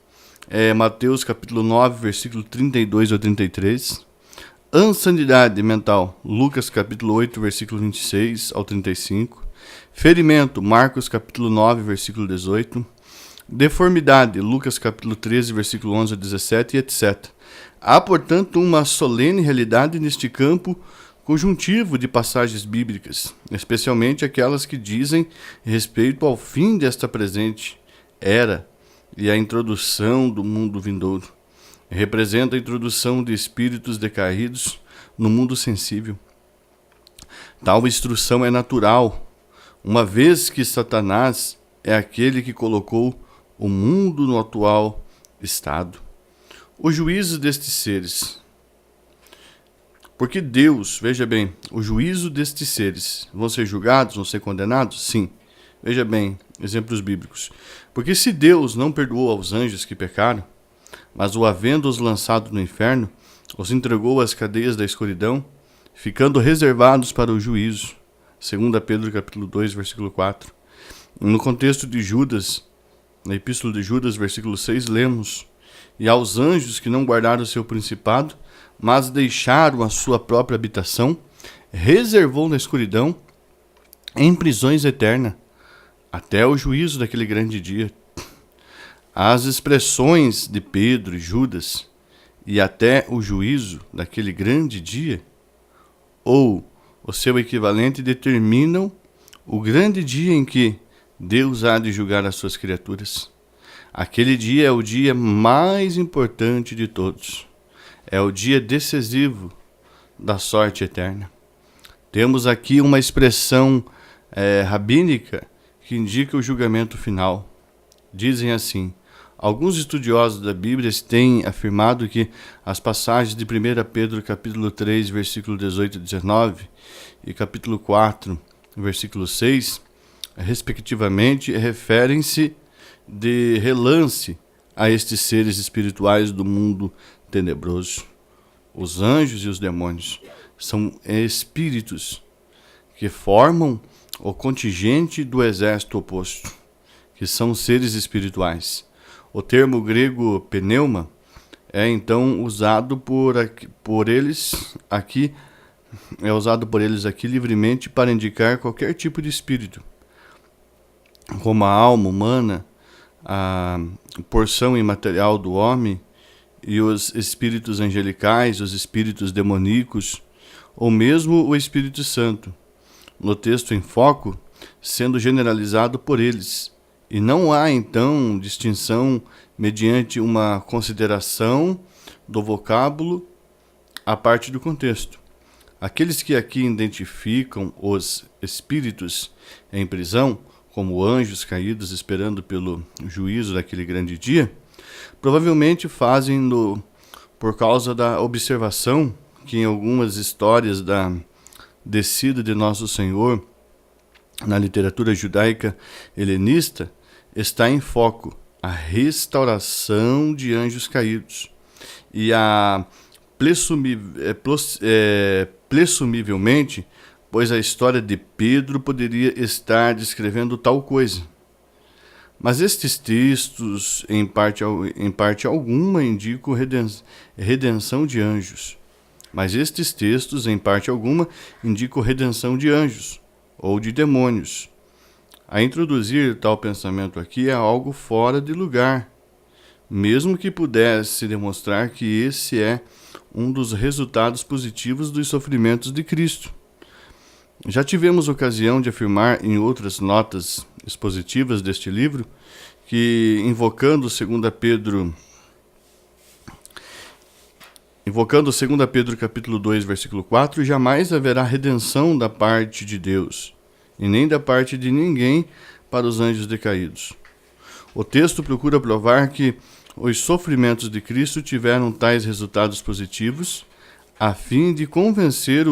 Mateus, capítulo 9, versículo 32 ao 33. Insanidade mental, Lucas, capítulo 8, versículo 26 ao 35. Ferimento, Marcos, capítulo 9, versículo 18. Deformidade, Lucas, capítulo 13, versículo 11 a 17, etc. Há, portanto, uma solene realidade neste campo conjuntivo de passagens bíblicas, especialmente aquelas que dizem respeito ao fim desta presente era e à introdução do mundo vindouro. Representa a introdução de espíritos decaídos no mundo sensível. Tal instrução é natural, uma vez que Satanás é aquele que colocou o mundo no atual estado. O juízo destes seres. Porque Deus, veja bem, o juízo destes seres vão ser julgados, vão ser condenados? Sim. Veja bem, exemplos bíblicos. Porque se Deus não perdoou aos anjos que pecaram, mas o havendo-os lançado no inferno, os entregou às cadeias da escuridão, ficando reservados para o juízo. 2 Pedro capítulo 2, versículo 4. No contexto de Judas, na epístola de Judas, versículo 6, lemos: e aos anjos que não guardaram o seu principado, mas deixaram a sua própria habitação, reservou na escuridão, em prisões eternas, até o juízo daquele grande dia. As expressões de Pedro e Judas, e até o juízo daquele grande dia, ou o seu equivalente, determinam o grande dia em que Deus há de julgar as suas criaturas. Aquele dia é o dia mais importante de todos. É o dia decisivo da sorte eterna. Temos aqui uma expressão rabínica que indica o julgamento final. Dizem assim: alguns estudiosos da Bíblia têm afirmado que as passagens de 1 Pedro capítulo 3, versículo 18 e 19, e capítulo 4, versículo 6, respectivamente, referem-se de relance a estes seres espirituais do mundo tenebroso. Os anjos e os demônios são espíritos que formam o contingente do exército oposto, que são seres espirituais. O termo grego pneuma é então usado por eles aqui livremente para indicar qualquer tipo de espírito, como a alma humana, a porção imaterial do homem, e os espíritos angelicais, os espíritos demoníacos, ou mesmo o Espírito Santo, no texto em foco, sendo generalizado por eles, E não há, então, distinção mediante uma consideração do vocábulo à parte do contexto. Aqueles que aqui identificam os espíritos em prisão como anjos caídos esperando pelo juízo daquele grande dia, provavelmente fazem-no por causa da observação que em algumas histórias da descida de Nosso Senhor na literatura judaica helenista está em foco a restauração de anjos caídos e presumivelmente, pois a história de Pedro poderia estar descrevendo tal coisa. Mas estes textos, em parte alguma, indicam redenção de anjos. Ou de demônios. A introduzir tal pensamento aqui é algo fora de lugar, mesmo que pudesse demonstrar que esse é um dos resultados positivos dos sofrimentos de Cristo. Já tivemos ocasião de afirmar em outras notas expositivas deste livro que, invocando 2 Pedro capítulo 2, versículo 4, jamais haverá redenção da parte de Deus, e nem da parte de ninguém para os anjos decaídos. O texto procura provar que os sofrimentos de Cristo tiveram tais resultados positivos, a fim de convencer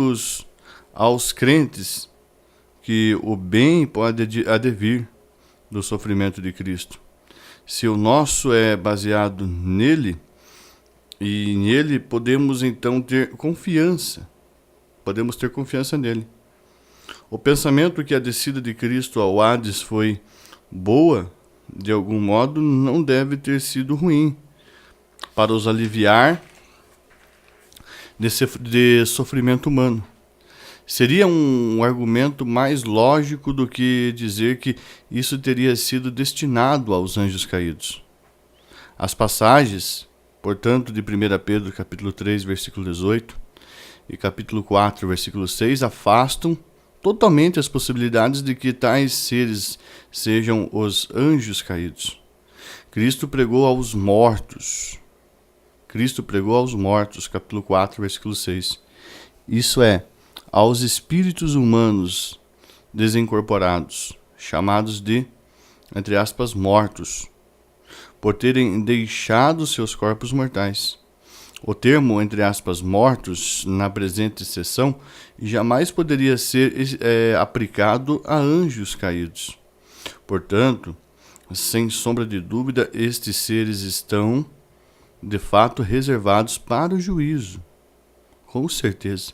aos crentes que o bem pode advir do sofrimento de Cristo. Se o nosso é baseado nele, e nele podemos então ter confiança nele. O pensamento que a descida de Cristo ao Hades foi boa, de algum modo, não deve ter sido ruim para os aliviar de sofrimento humano. Seria um argumento mais lógico do que dizer que isso teria sido destinado aos anjos caídos. As passagens, portanto, de 1 Pedro capítulo 3, versículo 18 e capítulo 4, versículo 6, afastam totalmente as possibilidades de que tais seres sejam os anjos caídos. Cristo pregou aos mortos, capítulo 4, versículo 6. Isso é, aos espíritos humanos desincorporados, chamados de, entre aspas, mortos, por terem deixado seus corpos mortais. O termo, entre aspas, mortos, na presente seção, jamais poderia ser aplicado a anjos caídos. Portanto, sem sombra de dúvida, estes seres estão, de fato, reservados para o juízo. Com certeza.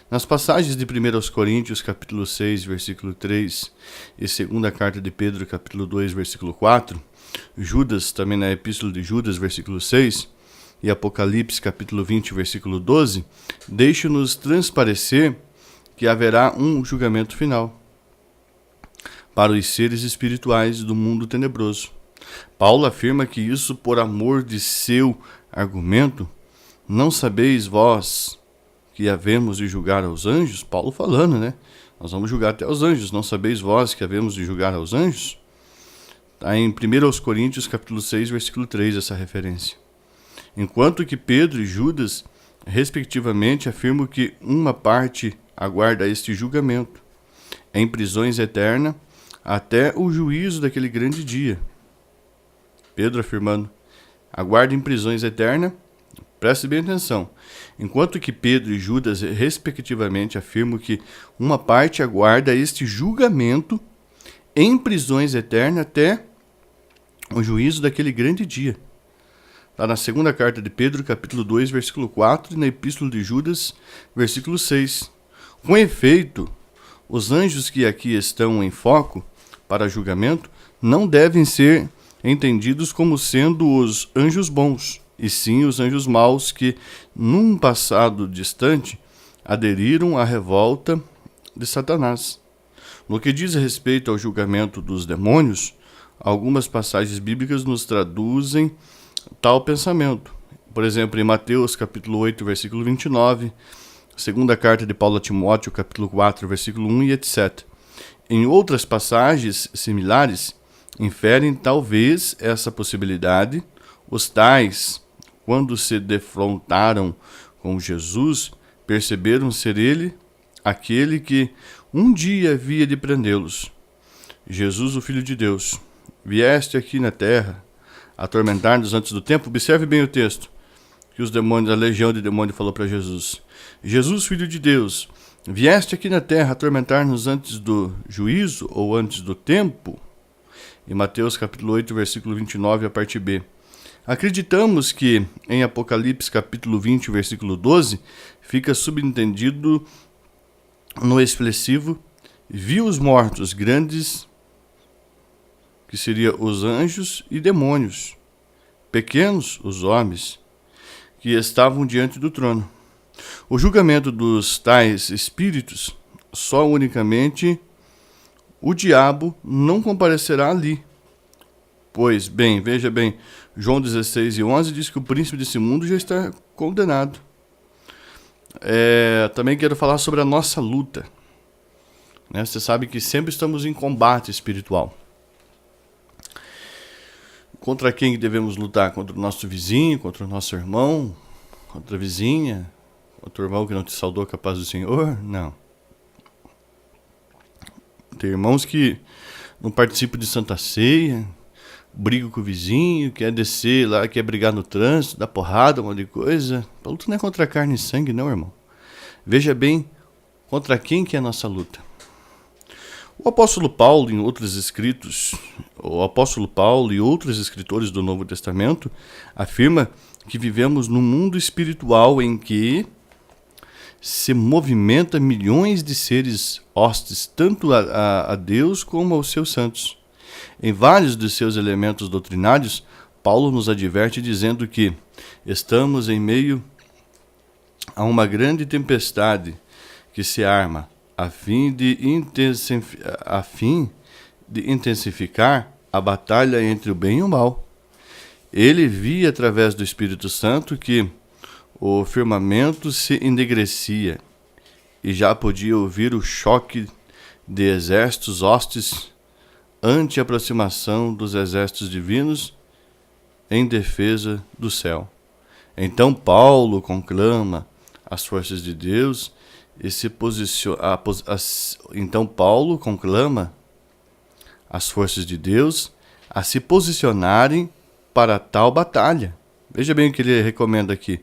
Nas passagens de 1 Coríntios, capítulo 6, versículo 3, e 2ª carta de Pedro, capítulo 2, versículo 4, Judas, também na epístola de Judas, versículo 6, e Apocalipse, capítulo 20, versículo 12, deixam-nos transparecer que haverá um julgamento final para os seres espirituais do mundo tenebroso. Paulo afirma que isso por amor de seu argumento. Não sabeis vós que havemos de julgar aos anjos? Paulo falando, né? Nós vamos julgar até os anjos. Não sabeis vós que havemos de julgar aos anjos? Está em 1 Coríntios, capítulo 6, versículo 3, essa referência. Enquanto que Pedro e Judas, respectivamente, afirmam que uma parte aguarda este julgamento em prisões eternas até o juízo daquele grande dia. Pedro afirmando, aguarda em prisões eternas, preste bem atenção. Enquanto que Pedro e Judas, respectivamente, afirmam que uma parte aguarda este julgamento em prisões eternas até o juízo daquele grande dia. Está na 2ª carta de Pedro, capítulo 2, versículo 4, e na epístola de Judas, versículo 6. Com efeito, os anjos que aqui estão em foco para julgamento não devem ser entendidos como sendo os anjos bons, e sim os anjos maus que, num passado distante, aderiram à revolta de Satanás. No que diz respeito ao julgamento dos demônios, algumas passagens bíblicas nos traduzem tal pensamento. Por exemplo, em Mateus, capítulo 8, versículo 29, 2ª carta de Paulo a Timóteo, capítulo 4, versículo 1 e etc. Em outras passagens similares, Inferem talvez essa possibilidade os tais, quando se defrontaram com Jesus, perceberam ser ele aquele que um dia havia de prendê-los. Jesus, o Filho de Deus, vieste aqui na terra atormentar-nos antes do tempo. Observe bem o texto que os demônios, a legião de demônios falou para Jesus. Jesus, Filho de Deus, vieste aqui na terra atormentar-nos antes do juízo ou antes do tempo? Em Mateus capítulo 8, versículo 29, a parte B. Acreditamos que em Apocalipse capítulo 20, versículo 12, fica subentendido no expressivo: viu os mortos grandes, que seria os anjos e demônios, pequenos os homens, que estavam diante do trono. O julgamento dos tais espíritos, só unicamente o diabo não comparecerá ali. Pois bem, veja bem, João 16 e 11 diz que o príncipe desse mundo já está condenado. Também quero falar sobre a nossa luta. Você sabe que sempre estamos em combate espiritual. Contra quem devemos lutar? Contra o nosso vizinho, contra o nosso irmão, contra a vizinha, contra o irmão que não te saudou com a paz do Senhor? Não. Tem irmãos que não participam de Santa Ceia, brigam com o vizinho, quer descer lá, quer brigar no trânsito, dar porrada, um monte de coisa. A luta não é contra carne e sangue, não, irmão. Veja bem contra quem que é a nossa luta. O apóstolo Paulo, em outros escritos, o apóstolo Paulo e outros escritores do Novo Testamento afirma que vivemos num mundo espiritual em que se movimenta milhões de seres hostes, tanto a Deus como aos seus santos. Em vários de seus elementos doutrinários, Paulo nos adverte dizendo que estamos em meio a uma grande tempestade que se arma a fim de intensificar a batalha entre o bem e o mal. Ele via através do Espírito Santo que o firmamento se ennegrecia e já podia ouvir o choque de exércitos hostes ante a aproximação dos exércitos divinos em defesa do céu. Então Paulo conclama as forças de Deus e se posiciona. Então Paulo conclama as forças de Deus a se posicionarem para tal batalha. Veja bem o que ele recomenda aqui.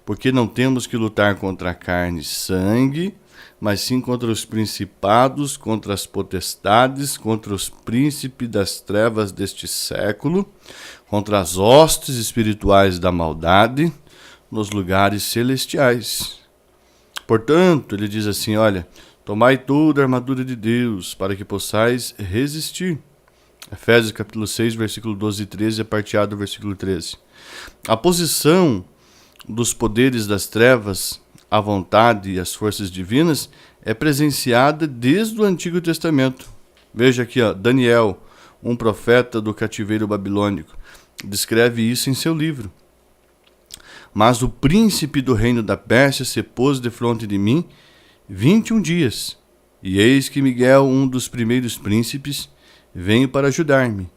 Porque não temos que lutar contra carne e sangue, mas sim contra os principados, contra as potestades, contra os príncipes das trevas deste século, contra as hostes espirituais da maldade nos lugares celestiais. Portanto, ele diz assim, olha, tomai toda a armadura de Deus, para que possais resistir. Efésios capítulo 6, versículo 12 e 13, a parte A do versículo 13. A posição dos poderes das trevas, a vontade e as forças divinas é presenciada desde o Antigo Testamento. Veja aqui, Daniel, um profeta do cativeiro babilônico, descreve isso em seu livro. Mas o príncipe do reino da Pérsia se pôs defronte de mim 21 dias, e eis que Miguel, um dos primeiros príncipes, veio para ajudar-me,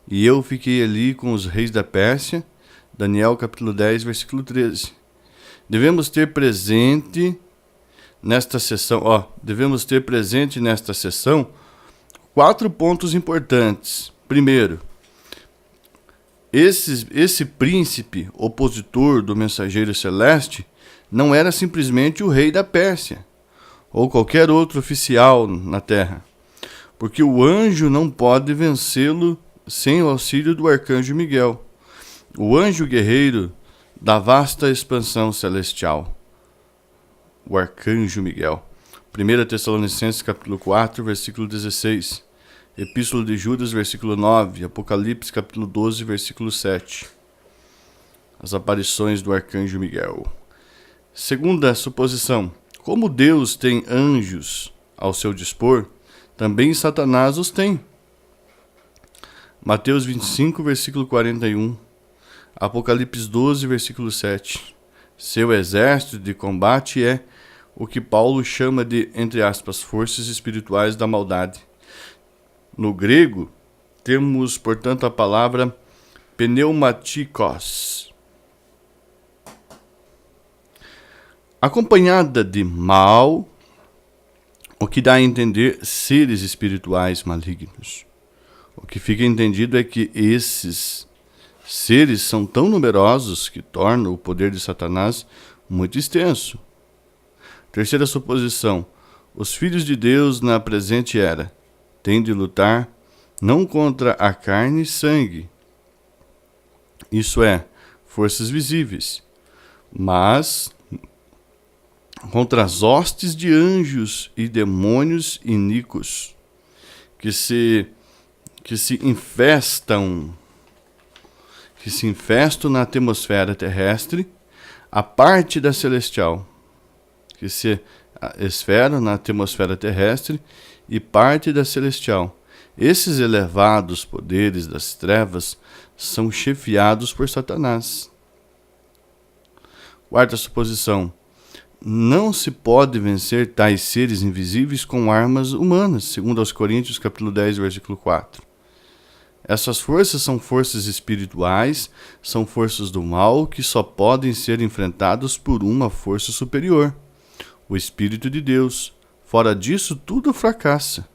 e eu fiquei ali com os reis da Pérsia. Daniel capítulo 10, versículo 13. Devemos ter presente nesta sessão, quatro pontos importantes. Primeiro, esse príncipe opositor do mensageiro celeste não era simplesmente o rei da Pérsia ou qualquer outro oficial na terra, porque o anjo não pode vencê-lo sem o auxílio do arcanjo Miguel, o anjo guerreiro da vasta expansão celestial, o arcanjo Miguel. 1 Tessalonicenses capítulo 4, versículo 16, Epístola de Judas, versículo 9, Apocalipse capítulo 12, versículo 7. As aparições do arcanjo Miguel. Segunda suposição, como Deus tem anjos ao seu dispor, também Satanás os tem. Mateus 25, versículo 41, Apocalipse 12, versículo 7. Seu exército de combate é o que Paulo chama de, entre aspas, forças espirituais da maldade. No grego, temos, portanto, a palavra pneumatikos, acompanhada de mal, o que dá a entender seres espirituais malignos. O que fica entendido é que esses seres são tão numerosos que tornam o poder de Satanás muito extenso. Terceira suposição: os filhos de Deus na presente era têm de lutar não contra a carne e sangue, isso é, forças visíveis, mas contra as hostes de anjos e demônios iníquos que se infestam na atmosfera terrestre, a parte da celestial, que se esferam na atmosfera terrestre e parte da celestial. Esses elevados poderes das trevas são chefiados por Satanás. Quarta suposição: não se pode vencer tais seres invisíveis com armas humanas, segundo aos Coríntios, capítulo 10, versículo 4. Essas forças são forças espirituais, são forças do mal que só podem ser enfrentadas por uma força superior, o Espírito de Deus. Fora disso, tudo fracassa.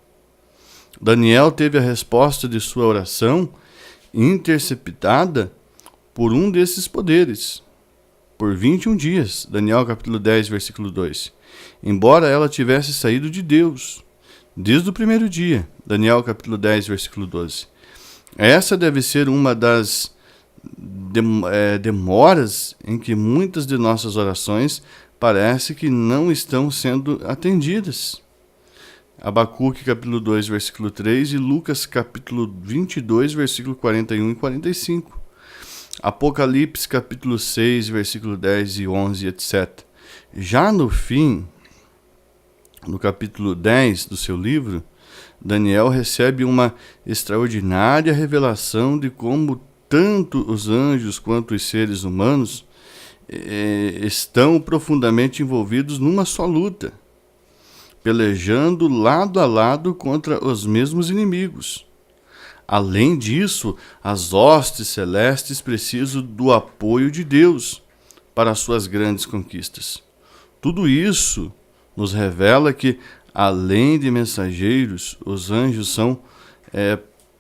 Daniel teve a resposta de sua oração interceptada por um desses poderes, por 21 dias, Daniel capítulo 10, versículo 2. Embora ela tivesse saído de Deus, desde o primeiro dia, Daniel capítulo 10, versículo 12. Essa deve ser uma das demoras em que muitas de nossas orações parece que não estão sendo atendidas. Abacuque capítulo 2, versículo 3 e Lucas capítulo 22, versículo 41 e 45. Apocalipse capítulo 6, versículo 10 e 11, etc. Já no fim, no capítulo 10 do seu livro, Daniel recebe uma extraordinária revelação de como tanto os anjos quanto os seres humanos estão profundamente envolvidos numa só luta, pelejando lado a lado contra os mesmos inimigos. Além disso, as hostes celestes precisam do apoio de Deus para suas grandes conquistas. Tudo isso nos revela que, além de mensageiros, os anjos são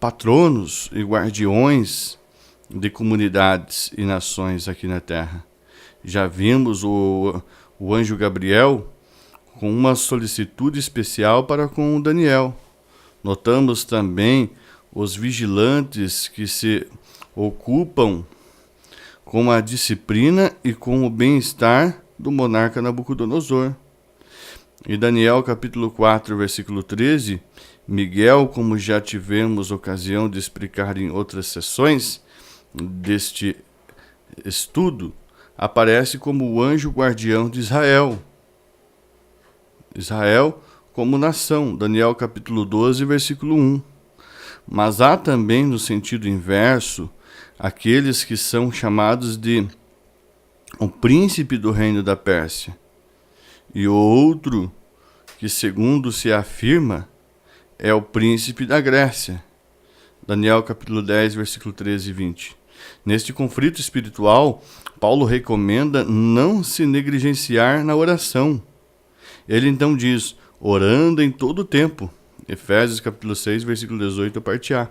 patronos e guardiões de comunidades e nações aqui na Terra. Já vimos o anjo Gabriel com uma solicitude especial para com Daniel. Notamos também os vigilantes que se ocupam com a disciplina e com o bem-estar do monarca Nabucodonosor. Em Daniel capítulo 4, versículo 13, Miguel, como já tivemos ocasião de explicar em outras sessões deste estudo, aparece como o anjo guardião de Israel. Israel como nação, Daniel capítulo 12, versículo 1. Mas há também, no sentido inverso, aqueles que são chamados de o príncipe do reino da Pérsia, e o outro, que segundo se afirma, é o príncipe da Grécia, Daniel capítulo 10, versículo 13 e 20. Neste conflito espiritual, Paulo recomenda não se negligenciar na oração. Ele então diz, orando em todo o tempo, Efésios capítulo 6, versículo 18, parte A.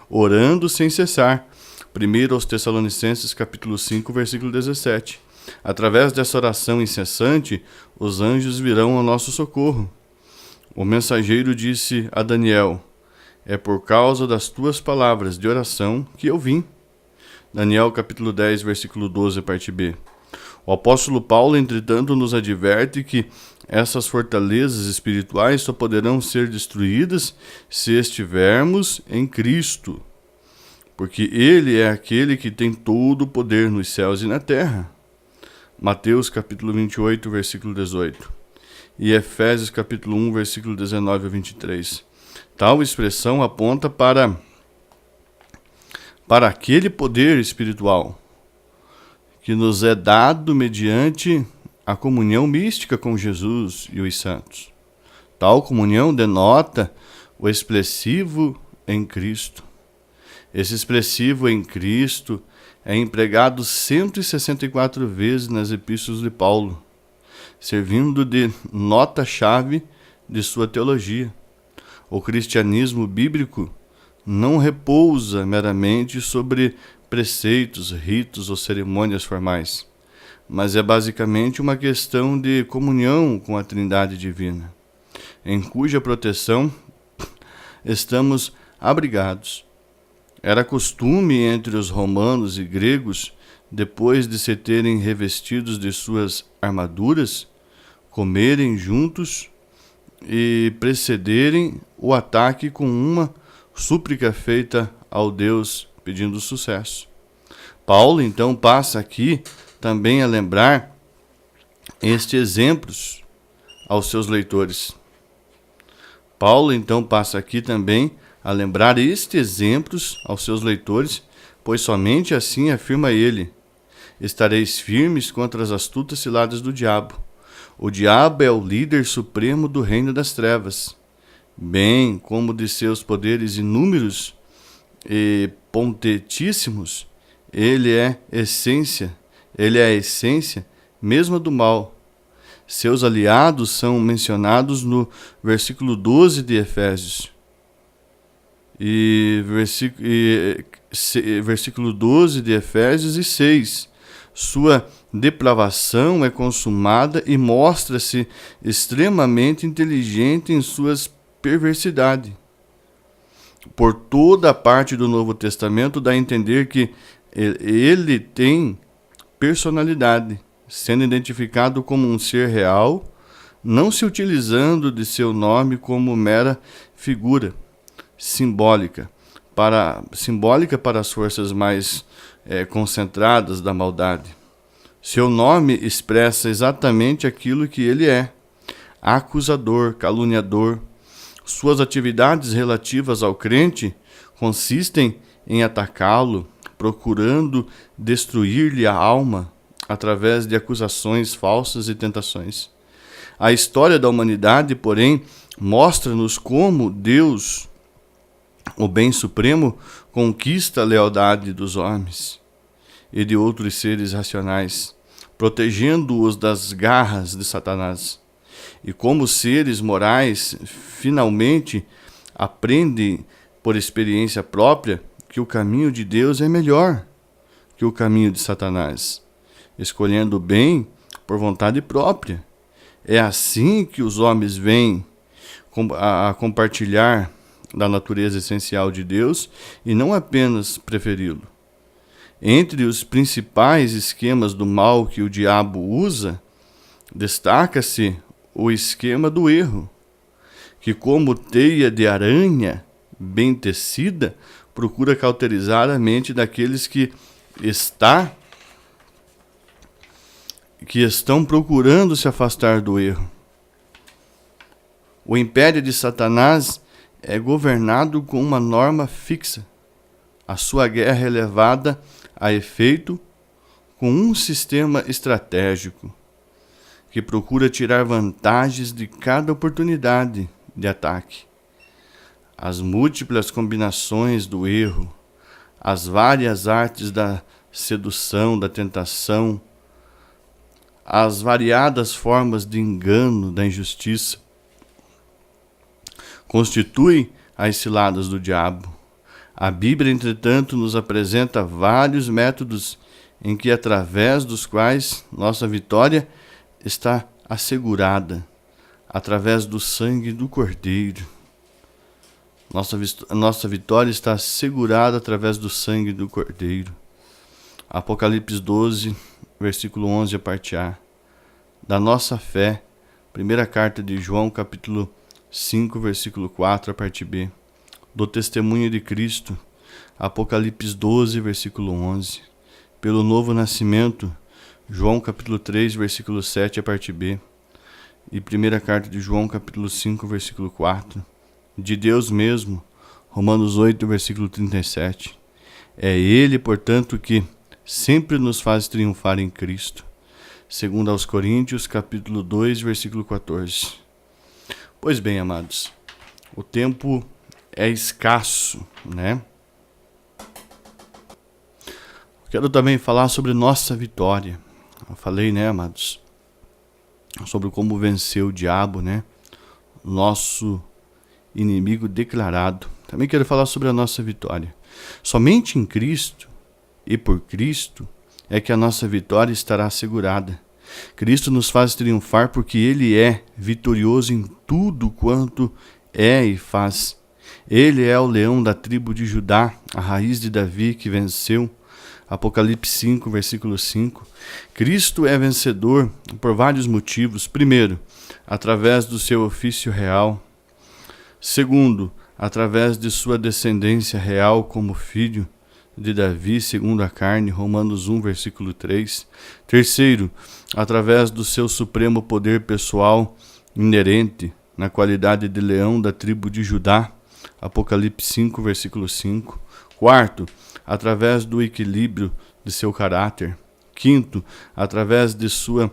Orando sem cessar, 1 aos Tessalonicenses capítulo 5, versículo 17. Através dessa oração incessante, os anjos virão ao nosso socorro. O mensageiro disse a Daniel, é por causa das tuas palavras de oração que eu vim. Daniel capítulo 10, versículo 12, parte B. O apóstolo Paulo, entretanto, nos adverte que essas fortalezas espirituais só poderão ser destruídas se estivermos em Cristo, porque Ele é aquele que tem todo o poder nos céus e na terra. Mateus capítulo 28, versículo 18. E Efésios capítulo 1, versículo 19 a 23. Tal expressão aponta para aquele poder espiritual que nos é dado mediante a comunhão mística com Jesus e os santos. Tal comunhão denota o expressivo em Cristo. Esse expressivo em Cristo é empregado 164 vezes nas epístolas de Paulo, servindo de nota-chave de sua teologia. O cristianismo bíblico não repousa meramente sobre preceitos, ritos ou cerimônias formais, mas é basicamente uma questão de comunhão com a Trindade divina, em cuja proteção estamos abrigados. Era costume entre os romanos e gregos, depois de se terem revestidos de suas armaduras, comerem juntos e precederem o ataque com uma súplica feita ao Deus pedindo sucesso. Paulo, então, passa aqui também a lembrar estes exemplos aos seus leitores. Paulo, então, passa aqui também a lembrar estes exemplos aos seus leitores, pois somente assim afirma ele: estareis firmes contra as astutas ciladas do diabo. O diabo é o líder supremo do reino das trevas, bem como de seus poderes inúmeros e potentíssimos, ele é a essência mesma do mal. Seus aliados são mencionados no versículo 12 de Efésios. Versículo 12 de Efésios e 6. Sua depravação é consumada e mostra-se extremamente inteligente em suas perversidades. Por toda a parte do Novo Testamento dá a entender que ele tem personalidade, sendo identificado como um ser real, não se utilizando de seu nome como mera figura simbólica para as forças mais concentradas da maldade. Seu nome expressa exatamente aquilo que ele é: acusador, caluniador. Suas atividades relativas ao crente consistem em atacá-lo, procurando destruir-lhe a alma através de acusações falsas e tentações. A história da humanidade, porém, mostra-nos como Deus, o bem supremo, conquista a lealdade dos homens e de outros seres racionais, protegendo-os das garras de Satanás. E como seres morais, finalmente aprendem por experiência própria que o caminho de Deus é melhor que o caminho de Satanás, escolhendo o bem por vontade própria. É assim que os homens vêm a compartilhar da natureza essencial de Deus e não apenas preferi-lo. Entre os principais esquemas do mal que o diabo usa, destaca-se o esquema do erro, que como teia de aranha bem tecida, procura cauterizar a mente daqueles que estão procurando se afastar do erro. O império de Satanás é governado com uma norma fixa. A sua guerra é levada a efeito com um sistema estratégico que procura tirar vantagens de cada oportunidade de ataque. As múltiplas combinações do erro, as várias artes da sedução, da tentação, as variadas formas de engano, da injustiça, constituem as ciladas do diabo. A Bíblia, entretanto, nos apresenta vários métodos em que, através dos quais nossa vitória está assegurada, através do sangue do Cordeiro. Nossa vitória está assegurada através do sangue do Cordeiro. Apocalipse 12, versículo 11, a parte A. Da nossa fé, primeira carta de João, capítulo 5, versículo 4, a parte B. Do testemunho de Cristo, Apocalipse 12, versículo 11. Pelo novo nascimento, João capítulo 3, versículo 7, a parte B. E primeira carta de João, capítulo 5, versículo 4. De Deus mesmo, Romanos 8, versículo 37. É Ele, portanto, que sempre nos faz triunfar em Cristo. Segundo aos Coríntios, capítulo 2, versículo 14. Pois bem, amados, o tempo é escasso, né? Quero também falar sobre nossa vitória. Eu falei, né, amados, sobre como vencer o diabo, né? Nosso inimigo declarado. Também quero falar sobre a nossa vitória. Somente em Cristo e por Cristo é que a nossa vitória estará assegurada. Cristo nos faz triunfar porque Ele é vitorioso em tudo quanto é e faz. Ele é o leão da tribo de Judá, a raiz de Davi que venceu. Apocalipse 5, versículo 5. Cristo é vencedor por vários motivos. Primeiro, através do seu ofício real. Segundo, através de sua descendência real como filho de Davi, segundo a carne, Romanos 1, versículo 3. Terceiro, através do seu supremo poder pessoal inerente, na qualidade de leão da tribo de Judá, Apocalipse 5, versículo 5. Quarto, através do equilíbrio de seu caráter. Quinto, através de sua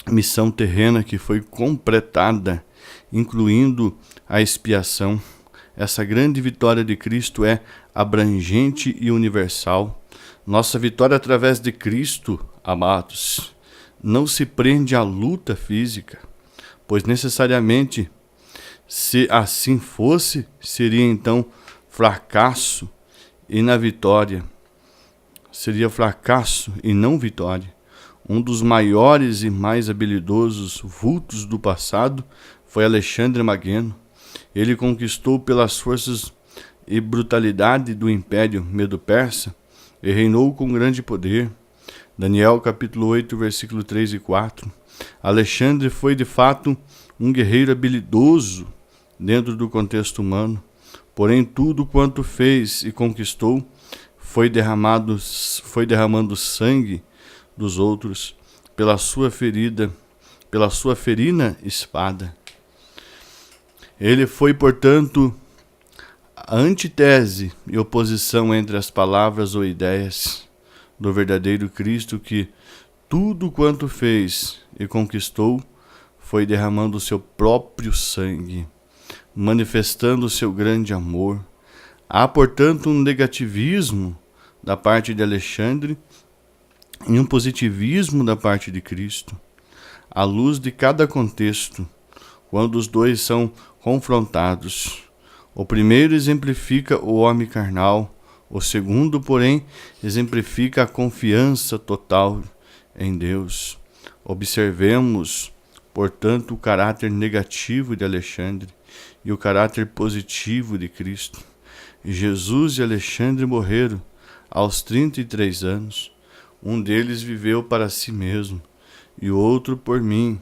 missão terrena que foi completada, incluindo a expiação. Essa grande vitória de Cristo é abrangente e universal. Nossa vitória através de Cristo, amados, não se prende à luta física, pois necessariamente, se assim fosse, seria então fracasso e na vitória. Seria fracasso e não vitória. Um dos maiores e mais habilidosos vultos do passado foi Alexandre Magno. Ele conquistou pelas forças e brutalidade do Império Medo-Persa e reinou com grande poder. Daniel capítulo 8, versículo 3 e 4. Alexandre foi de fato um guerreiro habilidoso dentro do contexto humano, porém tudo quanto fez e conquistou foi derramando sangue dos outros pela sua ferina espada. Ele foi, portanto, a antítese e oposição entre as palavras ou ideias do verdadeiro Cristo que tudo quanto fez e conquistou foi derramando o seu próprio sangue, manifestando o seu grande amor. Há, portanto, um negativismo da parte de Alexandre e um positivismo da parte de Cristo, à luz de cada contexto, quando os dois são confrontados. O primeiro exemplifica o homem carnal, o segundo, porém, exemplifica a confiança total em Deus. Observemos, portanto, o caráter negativo de Alexandre e o caráter positivo de Cristo. Jesus e Alexandre morreram aos 33 anos. Um deles viveu para si mesmo e o outro por mim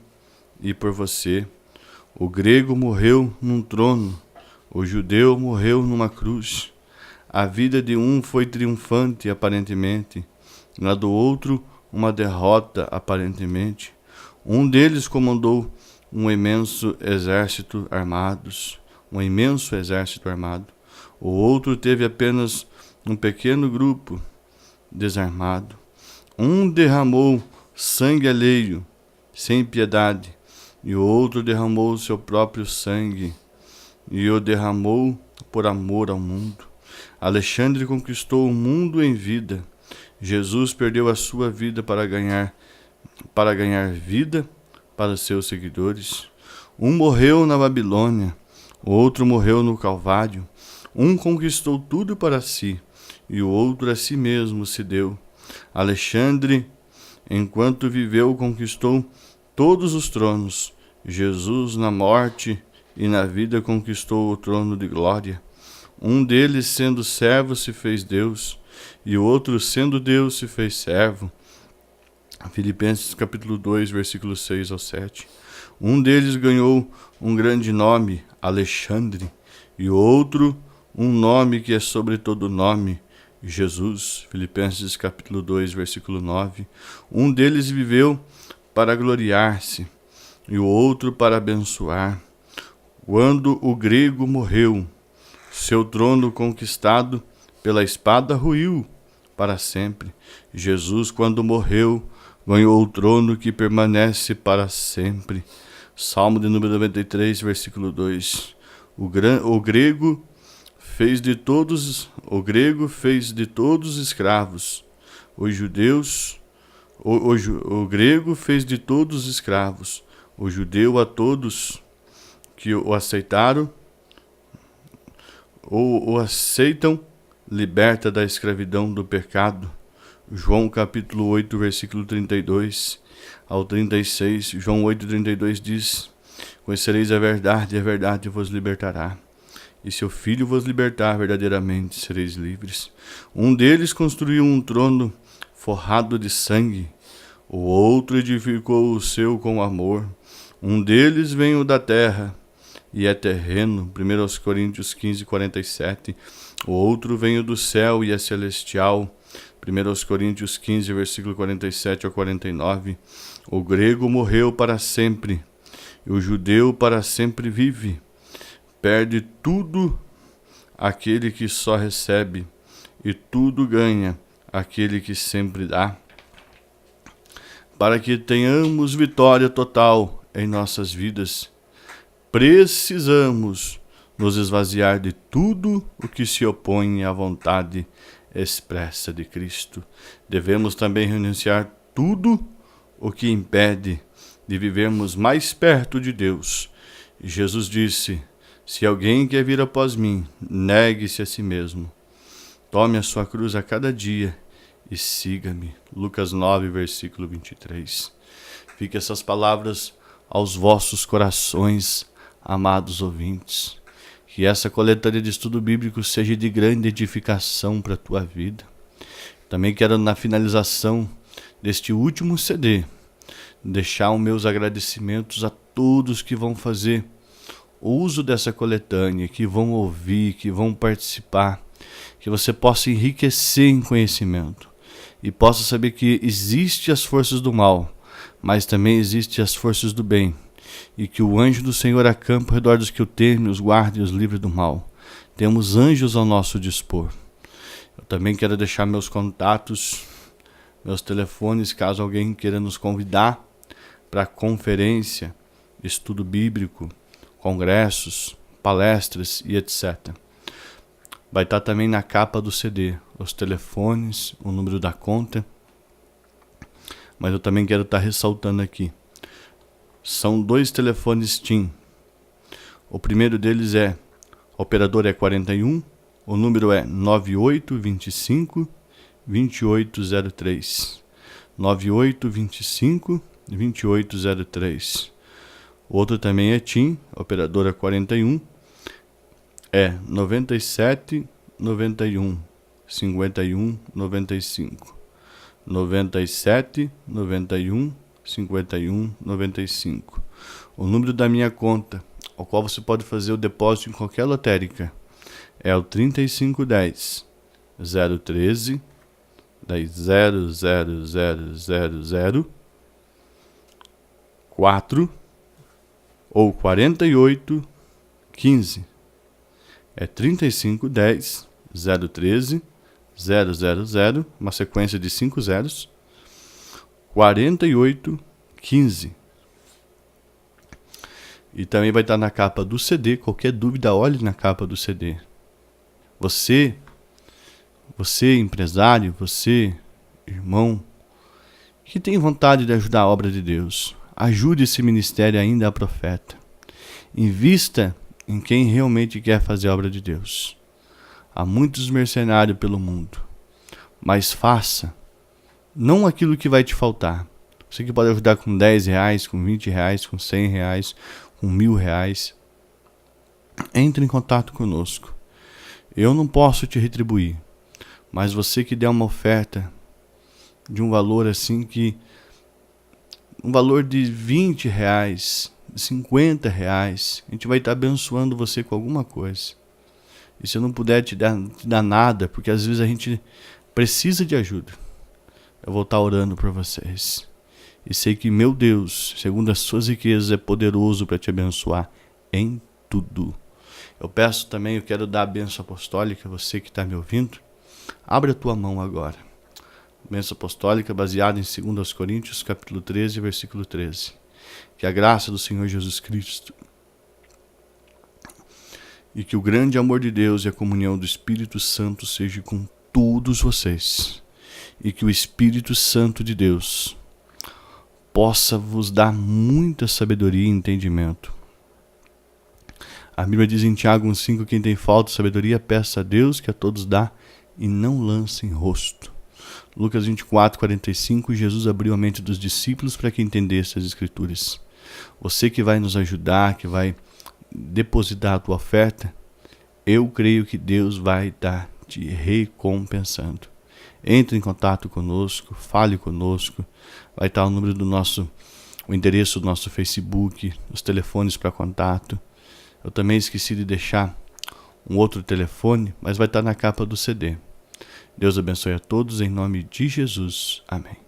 e por você. O grego morreu num trono, o judeu morreu numa cruz. A vida de um foi triunfante aparentemente, na do outro uma derrota aparentemente. Um deles comandou um imenso exército armado. O outro teve apenas um pequeno grupo desarmado. Um derramou sangue alheio, sem piedade, e o outro derramou seu próprio sangue, e o derramou por amor ao mundo. Alexandre conquistou o mundo em vida. Jesus perdeu a sua vida para ganhar vida para os seus seguidores. Um morreu na Babilônia, o outro morreu no Calvário. Um conquistou tudo para si, e o outro a si mesmo se deu. Alexandre, enquanto viveu, conquistou todos os tronos. Jesus, na morte e na vida, conquistou o trono de glória. Um deles, sendo servo, se fez Deus, e o outro, sendo Deus, se fez servo. Filipenses capítulo 2, versículos 6 ao 7. Um deles ganhou um grande nome, Alexandre, e o outro um nome que é sobre todo nome, Jesus. Filipenses capítulo 2, versículo 9. Um deles viveu para gloriar-se, e o outro para abençoar. Quando o grego morreu, seu trono conquistado pela espada ruiu para sempre. Jesus, quando morreu, ganhou o trono que permanece para sempre. Salmo de número 93, versículo 2. O grego fez de todos escravos, Os judeus, o grego fez de todos escravos, o judeu a todos que o aceitaram ou o aceitam, liberta da escravidão do pecado. João capítulo 8, versículo 32 ao 36. João 8, 32 diz: conhecereis a verdade vos libertará. E se o Filho vos libertar, verdadeiramente sereis livres. Um deles construiu um trono forrado de sangue, o outro edificou o seu com amor. Um deles veio da terra e é terreno, 1 Coríntios 15, 47. O outro veio do céu e é celestial, 1 Coríntios 15, versículo 47 ao 49. O grego morreu para sempre, e o judeu para sempre vive. Perde tudo aquele que só recebe, e tudo ganha aquele que sempre dá. Para que tenhamos vitória total em nossas vidas, precisamos nos esvaziar de tudo o que se opõe à vontade expressa de Cristo. Devemos também renunciar tudo o que impede de vivermos mais perto de Deus. Jesus disse: se alguém quer vir após mim, negue-se a si mesmo. Tome a sua cruz a cada dia e siga-me. Lucas 9, versículo 23. Fique essas palavras aos vossos corações, amados ouvintes. Que essa coletânea de estudo bíblico seja de grande edificação para a tua vida. Também quero, na finalização deste último CD, deixar os meus agradecimentos a todos que vão fazer o uso dessa coletânea, que vão ouvir, que vão participar, que você possa enriquecer em conhecimento e possa saber que existem as forças do mal, mas também existem as forças do bem, e que o anjo do Senhor acampa ao redor dos que o temem, os guarda e os livra do mal. Temos anjos ao nosso dispor. Eu também quero deixar meus contatos, meus telefones, caso alguém queira nos convidar para conferência, estudo bíblico, congressos, palestras e etc. Vai estar também na capa do CD os telefones, o número da conta. Mas eu também quero estar ressaltando aqui. São 2 telefones TIM. O primeiro deles o operador é 41, o número é 9825 2803. 9825 2803. O outro também é TIM, operadora 41, é 97 91 51 95. 97 91 51 95. O número da minha conta, ao qual você pode fazer o depósito em qualquer lotérica, é o 3510 013 00000 4 ou 4815. É 3510 013 000, uma sequência de 5 zeros, 4815. E também vai estar na capa do CD. Qualquer dúvida, olhe na capa do CD. Você empresário, você, irmão, que tem vontade de ajudar a obra de Deus, ajude esse ministério ainda a profeta. Invista em quem realmente quer fazer a obra de Deus. Há muitos mercenários pelo mundo, mas faça não aquilo que vai te faltar. Você que pode ajudar com R$10, com R$20, com R$100, com R$1.000. Entre em contato conosco. Eu não posso te retribuir, mas você que der uma oferta de um valor assim um valor de R$20, de R$50, a gente vai estar abençoando você com alguma coisa. E se eu não puder te dar nada, porque às vezes a gente precisa de ajuda, eu vou estar orando por vocês. E sei que meu Deus, segundo as suas riquezas, é poderoso para te abençoar em tudo. Eu peço também, eu quero dar a bênção apostólica, você que está me ouvindo, abre a tua mão agora. Bênção apostólica baseada em 2 Coríntios, capítulo 13, versículo 13. Que a graça do Senhor Jesus Cristo e que o grande amor de Deus e a comunhão do Espírito Santo seja com todos vocês. e que o Espírito Santo de Deus possa vos dar muita sabedoria e entendimento. A Bíblia diz em Tiago 1,5: quem tem falta de sabedoria, peça a Deus, que a todos dá, e não lance em rosto. Lucas 24:45, Jesus abriu a mente dos discípulos para que entendesse as Escrituras. Você que vai nos ajudar, que vai depositar a tua oferta, eu creio que Deus vai estar te recompensando. Entre em contato conosco, fale conosco, vai estar o número o endereço do nosso Facebook, os telefones para contato. Eu também esqueci de deixar um outro telefone, mas vai estar na capa do CD. Deus abençoe a todos em nome de Jesus. Amém.